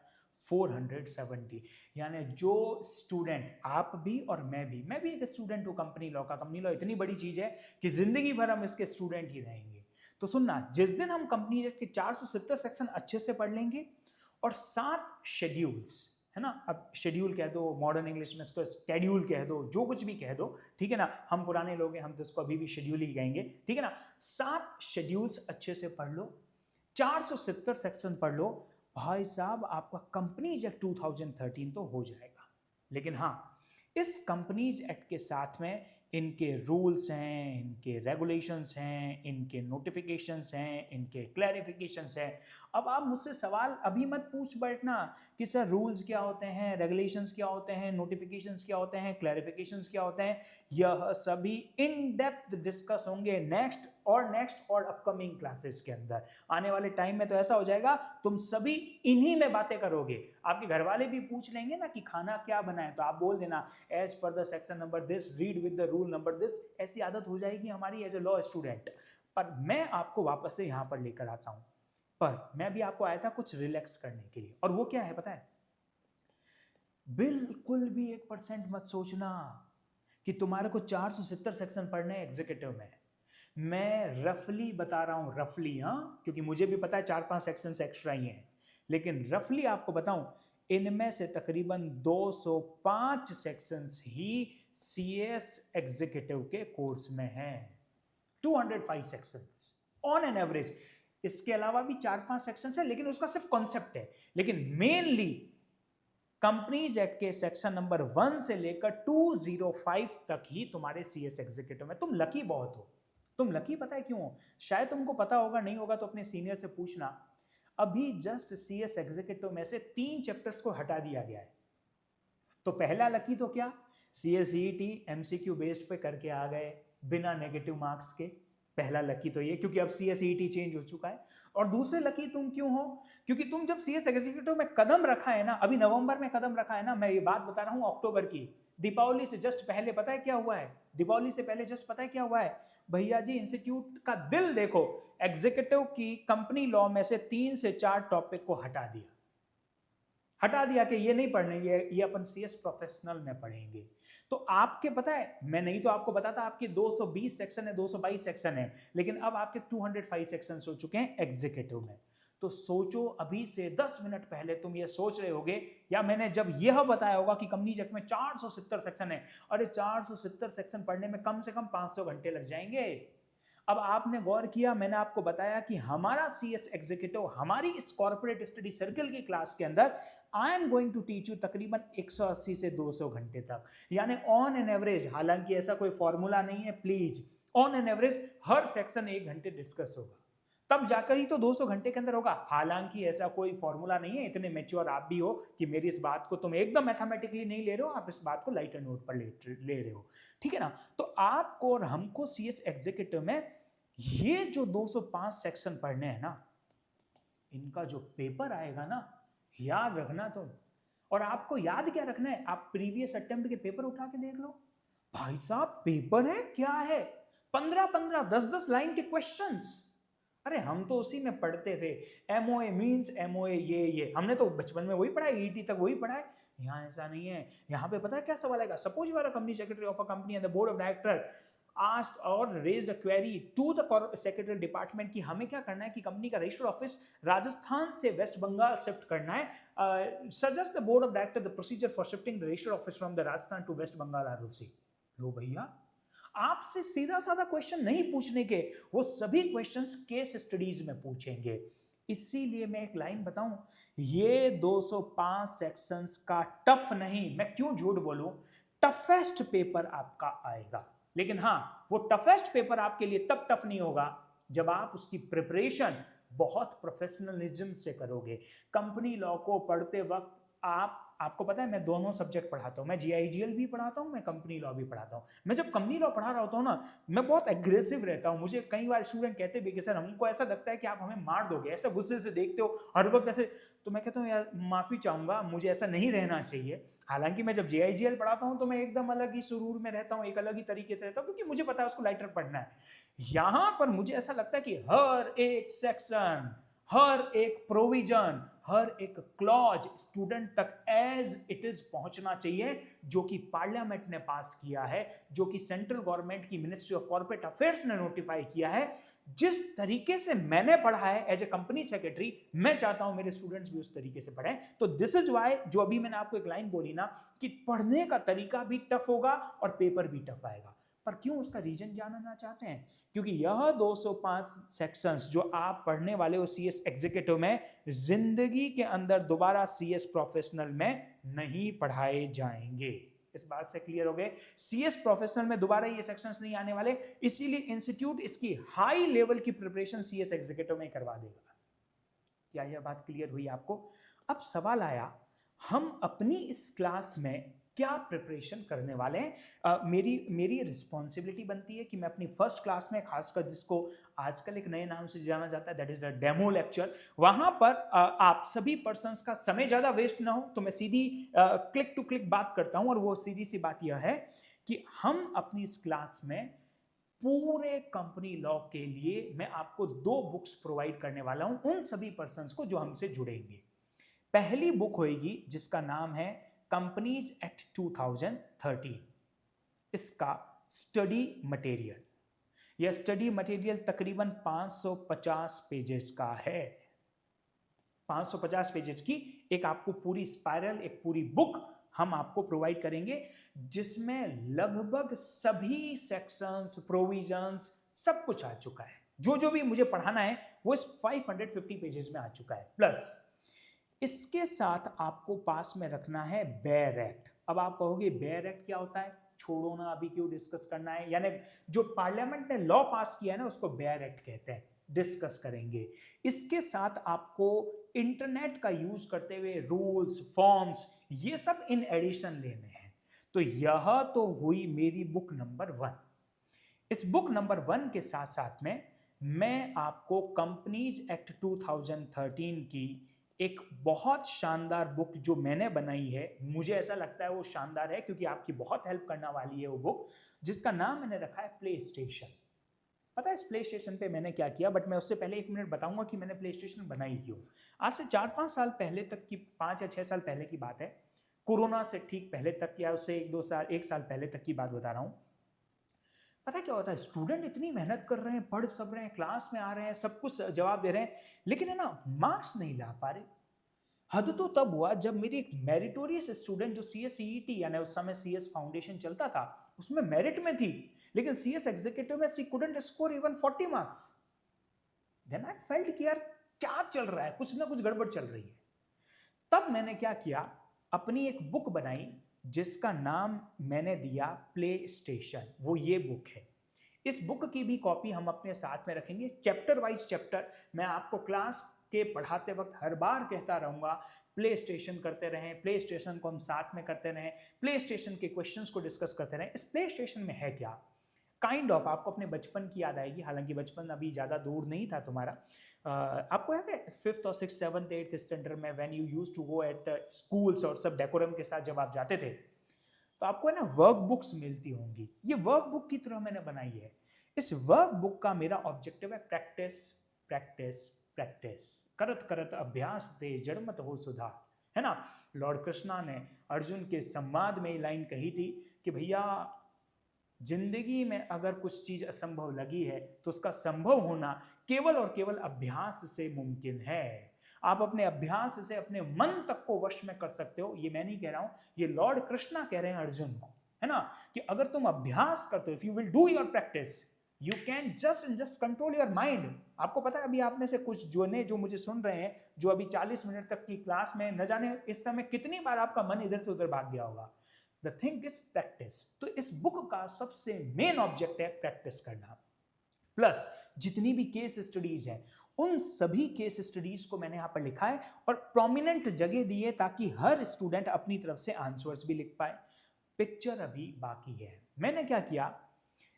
470। यानी जो स्टूडेंट, आप भी और मैं भी एक स्टूडेंट हूं कंपनी लॉ का। कंपनी लॉ इतनी बड़ी चीज है कि जिंदगी भर हम इसके स्टूडेंट ही रहेंगे। तो सुनना, जिस दिन हम कंपनी के 470 सेक्शन अच्छे से पढ़ लेंगे और 7 शेड्यूल्स है ना, अब शेड्यूल कह दो, मॉडर्न इंग्लिश में इसको स्केड्यूल कह दो, जो कुछ भी कह दो, ठीक है ना। हम पुराने लोग हैं, हम तो इसको अभी भी शेड्यूल ही कहेंगे, ठीक है ना। 7 शेड्यूल्स अच्छे से पढ़ लो, 470 सेक्शन पढ़ लो, भाई साहब आपका कंपनीज एक्ट 2013 तो हो जाएगा। लेकिन हाँ, इस कंपनीज एक्ट के साथ में इनके रूल्स हैं, इनके रेगुलेशंस हैं, इनके नोटिफिकेशंस हैं, इनके क्लैरिफिकेशंस हैं। अब आप मुझसे सवाल अभी मत पूछ बैठना कि सर रूल्स क्या होते हैं, रेगुलेशंस क्या होते हैं, नोटिफिकेशंस क्या होते हैं, क्लैरिफिकेशंस क्या होते हैं। यह सभी इन डेप्थ डिस्कस होंगे नेक्स्ट और अपकमिंग क्लासेस के अंदर। आने वाले टाइम में तो ऐसा हो जाएगा तुम सभी इन्हीं में बातें करोगे। आपके घर वाले भी पूछ लेंगे ना कि खाना क्या बनाए, तो आप बोल देना as per the section number this, read with the rule number this. ऐसी आदत हो जाएगी हमारी एज ए लॉ स्टूडेंट। पर मैं आपको वापस से यहां पर लेकर आता हूं, पर मैं भी आपको आया था कुछ रिलैक्स करने के लिए। और वो क्या है पता है? बिल्कुल भी 1% मत सोचना कि तुम्हारे को 470 सेक्शन पढ़ने एग्जीक्यूटिव में। मैं रफली बता रहा हूं, रफली, हाँ, क्योंकि मुझे भी पता है 4-5 सेक्शंस एक्स्ट्रा ही हैं, लेकिन रफली आपको बताऊं, इनमें से तकरीबन 205 सेक्शंस ही सीएस एग्जीक्यूटिव के कोर्स में हैं। 205 सेक्शंस ऑन एन एवरेज। इसके अलावा भी 4-5 सेक्शंस है, लेकिन उसका सिर्फ कॉन्सेप्ट है। लेकिन मेनली कंपनीज एक्ट के सेक्शन नंबर 1 से लेकर 205 तक ही तुम्हारे सीएस एग्जीक्यूटिव में। तुम लकी बहुत हो। तुम लकी पता है क्यों हो? शायद तुमको पता होगा, नहीं होगा तो अपने सीनियर से पूछना। अभी जस्ट सीएस एग्जीक्यूटिव में से 3 चैप्टर्स को हटा दिया गया है। तो पहला लकी तो क्या, सीएसईटी एमसीक्यू बेस्ड पे करके आ गए बिना नेगेटिव मार्क्स के, पहला लकी तो ये, क्योंकि अब सीएसईटी चेंज हो चुका है। और दूसरे लकी तुम क्यों हो, क्योंकि तुम जब सीएस एग्जीक्यूटिव में कदम रखा है ना, अभी नवंबर में कदम रखा है ना, मैं ये बात बता रहा हूं अक्टूबर की, दीपावली से जस्ट पहले पता है क्या हुआ है, दीपावली से पहले जस्ट पता है क्या हुआ है भैया जी, इंस्टीट्यूट का दिल देखो, एग्जीक्यूटिव की कंपनी लॉ में से 3 से 4 टॉपिक को हटा दिया कि ये नहीं पढ़ने, ये अपन सीएस प्रोफेशनल में पढ़ेंगे। तो आपके पता है, मैं नहीं तो आपको बताता, आपके 220 सेक्शन है, 222 सेक्शन है, लेकिन अब आपके 205 सेक्शन हो चुके हैं एग्जीक्यूटिव में। तो सोचो, अभी से 10 मिनट पहले तुम ये सोच रहे होगे, या मैंने जब यह बताया होगा कि कंपनी एक्ट में 470 सेक्शन है, अरे 470 सेक्शन पढ़ने में कम से कम 500 घंटे लग जाएंगे। अब आपने गौर किया, मैंने आपको बताया कि हमारा सीएस एग्जीक्यूटिव, हमारी इस कॉर्पोरेट स्टडी सर्कल की क्लास के अंदर I am going to teach you तकरीबन 180 से 200 घंटे तक, यानी ऑन एन एवरेज, हालांकि ऐसा कोई फॉर्मूला नहीं है please, on an average her section 1 घंटे डिस्कस होगा, तब जाकर ही तो 200 घंटे के अंदर होगा। हालांकि ऐसा कोई फॉर्मूला नहीं है, इतने मैच्योर आप भी हो कि मेरी इस बात को तुम एकदम मैथमेटिकली नहीं ले रहे हो, आप इस बात को लाइटर नोट पर ले रहे हो, ठीक है ना। तो आपको और हमको सीएस एग्जीक्यूटिव में ये जो 205 सेक्शन पढ़ने हैं ना, इनका जो पेपर आएगा ना, याद रखना तुम। और आपको याद क्या रखना है, आप प्रीवियस अटेम्प्ट के पेपर उठा के देख लो, भाई साहब पेपर है क्या है, 15-15 10-10 लाइन के क्वेश्चंस। अरे हम तो उसी में पढ़ते थे, एमओए मींस एमओए, ये हमने तो बचपन में वही पढ़ा है, ईटी तक वही पढ़ा है। यहाँ ऐसा नहीं है, यहाँ पे पता है क्या सवाल आएगा, suppose you are a company secretary of a company and the board of director asked or raised a query to the secretarial department कि हमें क्या करना है कि कंपनी का रजिस्टर्ड ऑफिस राजस्थान से वेस्ट बंगाल शिफ्ट करना है, suggest the board of director the procedure for shifting the registered office from the Rajasthan to West Bengal ROC. लो भैया, आपसे सीधा साधा क्वेश्चन नहीं पूछने के, वो सभी क्वेश्चंस केस स्टडीज में पूछेंगे। इसीलिए मैं एक लाइन बताऊं, ये 205 सेक्शंस का टफ नहीं, मैं क्यों झूठ बोलूं, टफेस्ट पेपर आपका आएगा। लेकिन हाँ, वो टफेस्ट पेपर आपके लिए तब टफ नहीं होगा जब आप उसकी प्रिपरेशन बहुत प्रोफेशनलिज्म से करोगे। कंपनी लॉ को पढ़ते वक्त आपको पता है मैं दोनों सब्जेक्ट पढ़ाता हूँ, मैं जीआईजीएल भी पढ़ाता हूँ, मैं कंपनी लॉ भी पढ़ाता हूँ। मैं जब कंपनी लॉ पढ़ा रहा होता हूँ ना, मैं बहुत एग्रेसिव रहता हूँ। मुझे कई बार स्टूडेंट कहते भी कि सर हमको ऐसा लगता है कि आप हमें मार दोगे, ऐसा गुस्से से देखते हो हर वक्त ऐसे। तो मैं कहता हूँ यार माफी चाहूंगा, मुझे ऐसा नहीं रहना चाहिए। हालांकि मैं जब जेआईजीएल पढ़ाता हूँ तो मैं एकदम अलग ही सुरूर में रहता हूँ, एक अलग ही तरीके से रहता हूँ, क्योंकि मुझे पता है उसको लाइटर पढ़ना है। यहां पर मुझे ऐसा लगता है कि हर एक सेक्शन, हर एक प्रोविजन, हर एक क्लॉज स्टूडेंट तक एज इट इज पहुंचना चाहिए, जो कि पार्लियामेंट ने पास किया है, जो कि सेंट्रल गवर्नमेंट की मिनिस्ट्री ऑफ कॉर्पोरेट अफेयर्स ने नोटिफाई किया है। जिस तरीके से मैंने पढ़ा है एज ए कंपनी सेक्रेटरी, मैं चाहता हूं मेरे स्टूडेंट्स भी उस तरीके से पढ़ें। तो दिस इज वाई, जो अभी मैंने आपको एक लाइन बोली ना कि पढ़ने का तरीका भी टफ होगा और पेपर भी टफ आएगा, पर क्यों, उसका रीजन जानना चाहते हैं? क्योंकि यह 205 सेक्शंस जो आप पढ़ने वाले हो सीएस एग्जीक्यूटिव में, जिंदगी के अंदर दोबारा सीएस प्रोफेशनल में नहीं पढ़ाए जाएंगे। इस बात से क्लियर हो गए? सीएस प्रोफेशनल में दोबारा ये सेक्शंस नहीं आने वाले, इसीलिए इंस्टीट्यूट इसकी हाई लेवल की प्रिपरेशन सीएस एग्जीक्यूटिव में करवा देगा। क्या यह बात क्लियर हुई आपको? अब सवाल आया, हम अपनी इस क्लास में क्या प्रिपरेशन करने वाले हैं? मेरी रिस्पॉन्सिबिलिटी बनती है कि मैं अपनी फर्स्ट क्लास में, खासकर जिसको आजकल एक नए नाम से जाना जाता है, that is the demo lecture, वहां पर आप सभी पर्संस का समय ज्यादा वेस्ट ना हो, तो मैं सीधी क्लिक टू क्लिक बात करता हूं। और वो सीधी सी बात यह है कि हम अपनी इस क्लास में पूरे कंपनी लॉ के लिए मैं आपको 2 बुक्स प्रोवाइड करने वाला हूं उन सभी पर्संस को जो हमसे जुड़ेंगे। पहली बुक होगी जिसका नाम है कंपनीज एक्ट 2013, इसका स्टडी मटेरियल। यह स्टडी मटेरियल तकरीबन 550 पेजेस का है। 550 पेजेस की एक आपको पूरी स्पाइरल, एक पूरी बुक हम आपको प्रोवाइड करेंगे, जिसमें लगभग सभी सेक्शंस, प्रोविजंस, सब कुछ आ चुका है। जो जो भी मुझे पढ़ाना है वो इस 550 पेजेस में आ चुका है। प्लस इसके साथ आपको पास में रखना है बेयर एक्ट। अब आप कहोगे बेयर एक्ट क्या होता है, छोड़ो ना, अभी क्यों डिस्कस करना है। यानी जो पार्लियामेंट ने लॉ पास किया है ना, उसको बेयर एक्ट कहते हैं। डिस्कस करेंगे। इसके साथ आपको इंटरनेट का यूज करते हुए रूल्स, फॉर्म्स, ये सब इन एडिशन लेने हैं। तो यह तो हुई मेरी बुक नंबर 1। इस बुक नंबर 1 के साथ साथ में मैं आपको कंपनीज एक्ट 2013 की एक बहुत शानदार बुक जो मैंने बनाई है, मुझे ऐसा लगता है वो शानदार है क्योंकि आपकी बहुत हेल्प करने वाली है वो बुक, जिसका नाम मैंने रखा है प्ले स्टेशन। पता है इस प्ले स्टेशन पे मैंने क्या किया, बट मैं उससे पहले 1 मिनट बताऊंगा कि मैंने प्ले स्टेशन बनाई क्यों। आज से 4-5 साल पहले तक की, 5 या 6 साल पहले की बात है, कोरोना से ठीक पहले तक, या उससे 1 साल पहले तक की बात बता रहा हूं। पता क्या होता है, स्टूडेंट इतनी मेहनत कर रहे हैं, पढ़ सब रहे हैं, क्लास में आ रहे हैं, सब कुछ जवाब दे रहे हैं, लेकिन है ना मार्क्स नहीं ला पा रहे। हद तो तब हुआ जब मेरी एक मेरिटोरियस स्टूडेंट जो CSEET यानी उस समय CS फाउंडेशन चलता था उसमें मेरिट में थी, लेकिन CS एग्जीक्यूटिव में she couldn't score even 40 marks. Then I felt कि यार क्या चल रहा है, कुछ ना कुछ गड़बड़ चल रही है। तब मैंने क्या किया, अपनी एक बुक बनाई जिसका नाम मैंने दिया प्ले स्टेशन। वो ये बुक है। इस बुक की भी कॉपी हम अपने साथ में रखेंगे, चैप्टर वाइज चैप्टर। मैं आपको क्लास के पढ़ाते वक्त हर बार कहता रहूंगा, प्ले स्टेशन करते रहें, प्ले स्टेशन को हम साथ में करते रहें, प्ले स्टेशन के क्वेश्चंस को डिस्कस करते रहें। इस प्ले स्टेशन में है क्या, काइंड ऑफ आपको अपने बचपन की याद आएगी, हालांकि बचपन अभी ज़्यादा दूर नहीं था तुम्हारा। आपको याद है 5th और 6th 7th 8th स्टैंडर्ड में when you used to go at schools और सब डेकोरम के साथ जब आप जाते थे, तो आपको है ना वर्क बुक्स मिलती होंगी। ये वर्क बुक की तरह मैंने बनाई है। इस वर्क बुक का मेरा ऑब्जेक्टिव है प्रैक्टिस प्रैक्टिस प्रैक्टिस, करत करत अभ्यास ते जड़मत हो सुधा, है ना। लॉर्ड कृष्णा ने अर्जुन के संवाद में ये लाइन कही थी कि भैया जिंदगी में अगर कुछ चीज असंभव लगी है तो उसका संभव होना केवल और केवल अभ्यास से मुमकिन है। आप अपने अभ्यास से अपने मन तक को वश में कर सकते हो, ये मैं नहीं कह रहा हूं, ये लॉर्ड कृष्णा कह रहे हैं अर्जुन को, है ना, कि अगर तुम अभ्यास करते हो, if you will do your practice, you can just control your mind. आपको पता है अभी आप में से कुछ जो मुझे सुन रहे हैं, जो अभी 40 मिनट तक की क्लास में, न जाने इस समय कितनी बार आपका मन इधर से उधर भाग गया होगा। The thing is practice. तो इस बुक का सबसे मेन ऑब्जेक्ट है प्रैक्टिस करना। प्लस जितनी भी केस स्टडीज हैं, उन सभी केस स्टडीज को मैंने यहां पर लिखा है और प्रोमिनेंट जगह दी है ताकि हर स्टूडेंट अपनी तरफ से आंसर्स भी लिख पाए। पिक्चर अभी बाकी है। मैंने क्या किया,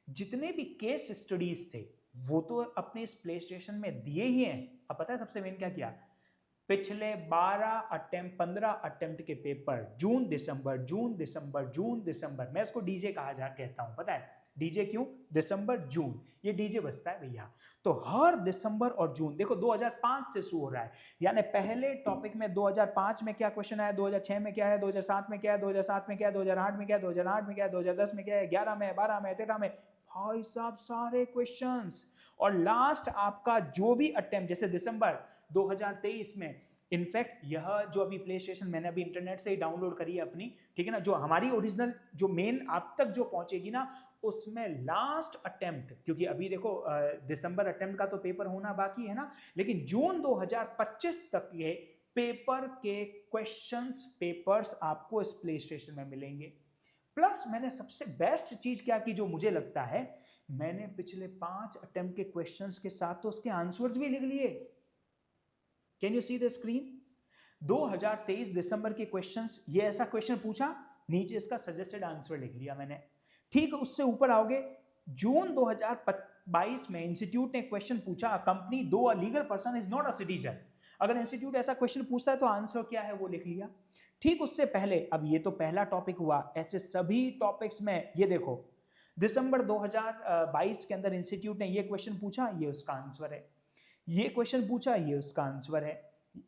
जितने भी केस स्टडीज थे वो तो अपने इस प्ले स्टेशन में दिए ही हैं। अब पता है सबसे मेन क्या किया, पिछले 15 अटेम्प्ट के पेपर, जून दिसंबर जून दिसंबर जून दिसंबर, मैं इसको डीजे कहता हूं, पता है डीजे क्यों, दिसंबर जून, ये डीजे बजता है भैया। तो हर दिसंबर और जून, देखो 2005 से शुरू हो रहा है, यानी पहले टॉपिक में 2005 में क्या क्वेश्चन आया, 2006 में क्या है, 2007 में क्या है, 2007 में क्या है, 2008 में क्या है, 2008 में क्या है, 2010 में क्या है, 11 में, 12 में, 13 में, भाई साहब सारे क्वेश्चंस। और लास्ट आपका जो भी अटेम्प्ट, जैसे दिसंबर 2023 में, इनफैक्ट यह जो अभी प्ले स्टेशन मैंने अभी इंटरनेट से ही डाउनलोड करी है अपनी, ठीक है ना, जो हमारी ओरिजिनल जो मेन आप तक जो पहुंचेगी ना, उसमें लास्ट अटेम्प्ट, क्योंकि अभी देखो दिसंबर अटेम्प्ट का तो पेपर होना बाकी है ना, लेकिन जून 2025 तक ये पेपर के क्वेश्चंस पेपर्स आपको इस प्ले स्टेशन में मिलेंगे। प्लस मैंने सबसे बेस्ट चीज क्या की जो मुझे लगता है, मैंने पिछले 5 अटेम्प्ट के क्वेश्चंस के साथ तो उसके आंसर्स भी लिख लिए। Can you see the screen, 2023 दिसंबर के क्वेश्चंस, ये ऐसा क्वेश्चन पूछा, नीचे इसका सजेस्टेड आंसर लिख लिया मैंने। ठीक, उससे ऊपर आओगे, जून 2022 में इंस्टीट्यूट ने क्वेश्चन पूछा, कंपनी दो a legal person is not a citizen. अगर इंस्टीट्यूट ऐसा क्वेश्चन पूछता है तो आंसर क्या है वो लिख लिया। ठीक, उससे पहले, अब ये तो पहला टॉपिक हुआ, ऐसे सभी टॉपिक्स में ये देखो, दिसंबर 2022 के अंदर इंस्टीट्यूट ने ये क्वेश्चन पूछा, ये उसका आंसर है, ये क्वेश्चन पूछा, ये उसका आंसर है,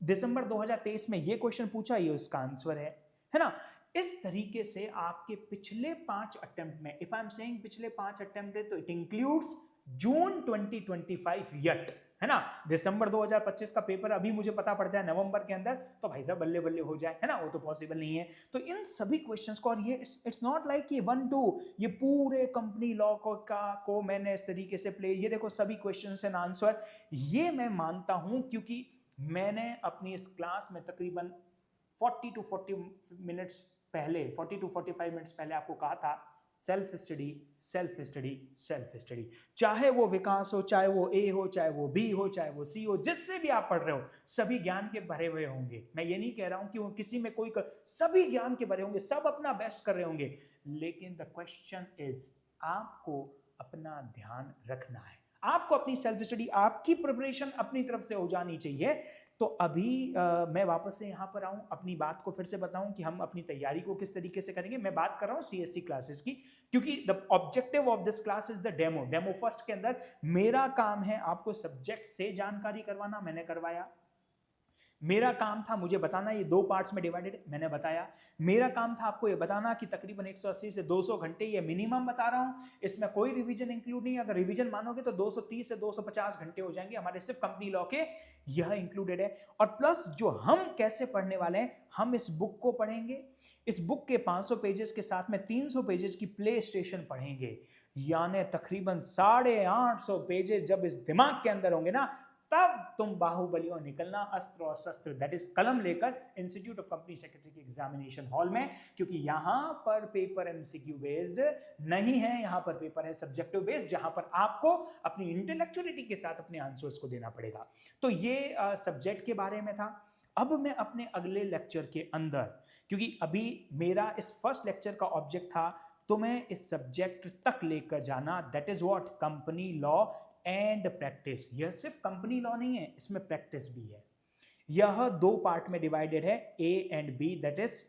दिसंबर 2023 में ये क्वेश्चन पूछा, ये उसका आंसर है ना। इस तरीके से आपके पिछले 5 अटेम्प्ट में, इफ आई एम सेइंग पिछले 5 अटेम्प्ट है तो इट इंक्लूड्स जून 2025 यट, है ना। दिसंबर 2025 का पेपर अभी मुझे पता पड़ जाए नवंबर के अंदर तो भाई साहब बल्ले बल्ले हो जाए, है ना, वो तो पॉसिबल नहीं है। तो इन सभी क्वेश्चंस को, और ये इट्स नॉट लाइक ये 1-2, ये पूरे कंपनी लॉ को मैंने इस तरीके से प्ले, ये देखो सभी क्वेश्चंस एंड आंसर, ये मैं मानता हूं क्योंकि मैंने अपनी इस क्लास में तकरीबन 40 to 45 मिनट्स पहले आपको कहा था self study, self study, self study. चाहे वो विकास हो, चाहे वो ए हो, चाहे वो बी हो, चाहे वो सी हो, जिससे भी आप पढ़ रहे हो, सभी ज्ञान के भरे हुए होंगे। मैं ये नहीं कह रहा हूं कि वो किसी में कोई सभी ज्ञान के भरे होंगे, सब अपना बेस्ट कर रहे होंगे, लेकिन द क्वेश्चन इज आपको अपना ध्यान रखना है, आपको अपनी सेल्फ स्टडी, आपकी प्रिपरेशन अपनी तरफ से हो जानी चाहिए। तो अभी मैं वापस से यहाँ पर आऊँ, अपनी बात को फिर से बताऊं कि हम अपनी तैयारी को किस तरीके से करेंगे। मैं बात कर रहा हूँ सीएससी क्लासेस की, क्योंकि the objective of this class is the demo first के अंदर मेरा काम है आपको सब्जेक्ट से जानकारी करवाना, मैंने करवाया। मेरा काम था मुझे बताना ये 2 पार्ट्स में डिवाइडेड, मैंने बताया। मेरा काम था आपको ये बताना कि तकरीबन 180 से 200 घंटे ये मिनिमम बता रहा हूं, इसमें कोई रिवीजन इंक्लूड नहीं है। अगर रिवीजन मानोगे तो 230 से 250 घंटे हो जाएंगे हमारे सिर्फ कंपनी लॉ के, यह इंक्लूडेड है। और प्लस जो हम कैसे पढ़ने वाले हैं, हम इस बुक को पढ़ेंगे, इस बुक के 500 पेजेस के साथ में 300 पेजेस की प्ले स्टेशन पढ़ेंगे, यानी तकरीबन 850 पेजेस जब इस दिमाग के अंदर होंगे ना, तब तुम बाहुबलियों निकलना अस्त्र और शस्त्र, दैट इज कलम लेकर इंस्टीट्यूट ऑफ कंपनी सेक्रेटरी के एग्जामिनेशन हॉल में। क्योंकि यहां पर पेपर एमसीक्यू बेस्ड नहीं है, यहां पर पेपर है सब्जेक्टिव बेस्ड, जहां पर आपको अपनी इंटेलेक्चुअलिटी के साथ अपने आंसर्स को देना पड़ेगा। तो ये सब्जेक्ट के बारे में था। अब मैं अपने अगले लेक्चर के अंदर, क्योंकि अभी मेरा इस फर्स्ट लेक्चर का ऑब्जेक्ट था, तो मैं इस सब्जेक्ट तक लेकर जाना, that is what company law and practice. यह सिर्फ कंपनी लॉ नहीं है, इसमें प्रैक्टिस भी है। यह 2 पार्ट में डिवाइडेड है, A and B, that is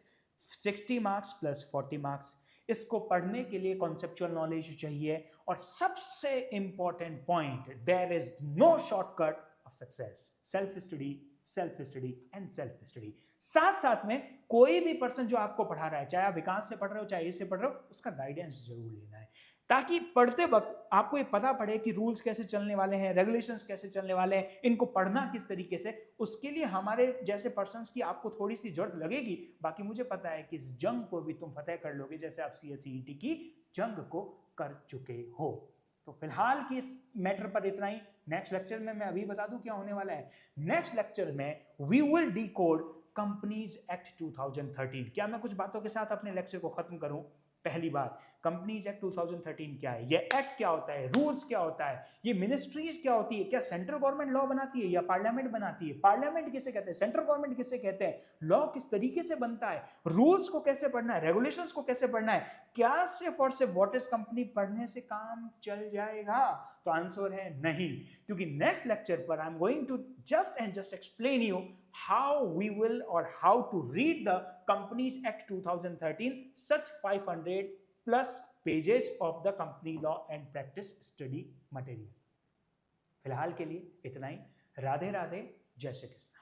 60 marks plus 40 marks. इसको पढ़ने के लिए कॉन्सेप्चुअल नॉलेज चाहिए, और सबसे important point, there is no shortcut of success, self study, self study and self study. साथ साथ में कोई भी पर्सन जो आपको पढ़ा रहा है, चाहे आप विकास से पढ़ रहे हो चाहे ए से पढ़ रहे हो, उसका गाइडेंस जरूर लेना है, ताकि पढ़ते वक्त आपको ये पता पड़े कि रूल्स कैसे चलने वाले हैं, रेगुलेशंस कैसे चलने वाले हैं, इनको पढ़ना किस तरीके से। उसके लिए हमारे जैसे पर्सन्स की आपको थोड़ी सी जरूरत लगेगी, बाकी मुझे पता है कि इस जंग को भी तुम फतेह कर लोगे, जैसे आप सीएसईटी की जंग को कर चुके हो। तो फिलहाल की इस मैटर पर इतना ही। नेक्स्ट लेक्चर में मैं अभी बता दूं क्या होने वाला है। नेक्स्ट लेक्चर में we will decode companies act 2013। क्या मैं कुछ बातों के साथ अपने लेक्चर को खत्म करूं? पहली बात, कंपनीज एक्ट 2013 क्या है, ये एक्ट क्या होता है, रूल्स क्या होता है, ये मिनिस्ट्रीज क्या होती है, क्या सेंट्रल गवर्नमेंट लॉ बनाती है या पार्लियामेंट बनाती है, पार्लियामेंट किसे कहते हैं, सेंट्रल गवर्नमेंट किसे कहते हैं, लॉ किस तरीके से बनता है, रूल्स को कैसे पढ़ना है, रेगुलेशंस को कैसे पढ़ना है, क्या सिर्फ और सिर्फ व्हाट इज कंपनी पढ़ने से काम चल जाएगा? तो आंसर है नहीं, क्योंकि नेक्स्ट लेक्चर पर I am going to just explain you how we will or how to read the Companies Act 2013, such 500 plus pages of the company law and practice study material. फिलहाल के लिए इतना ही। राधे राधे, जय श्री कृष्ण।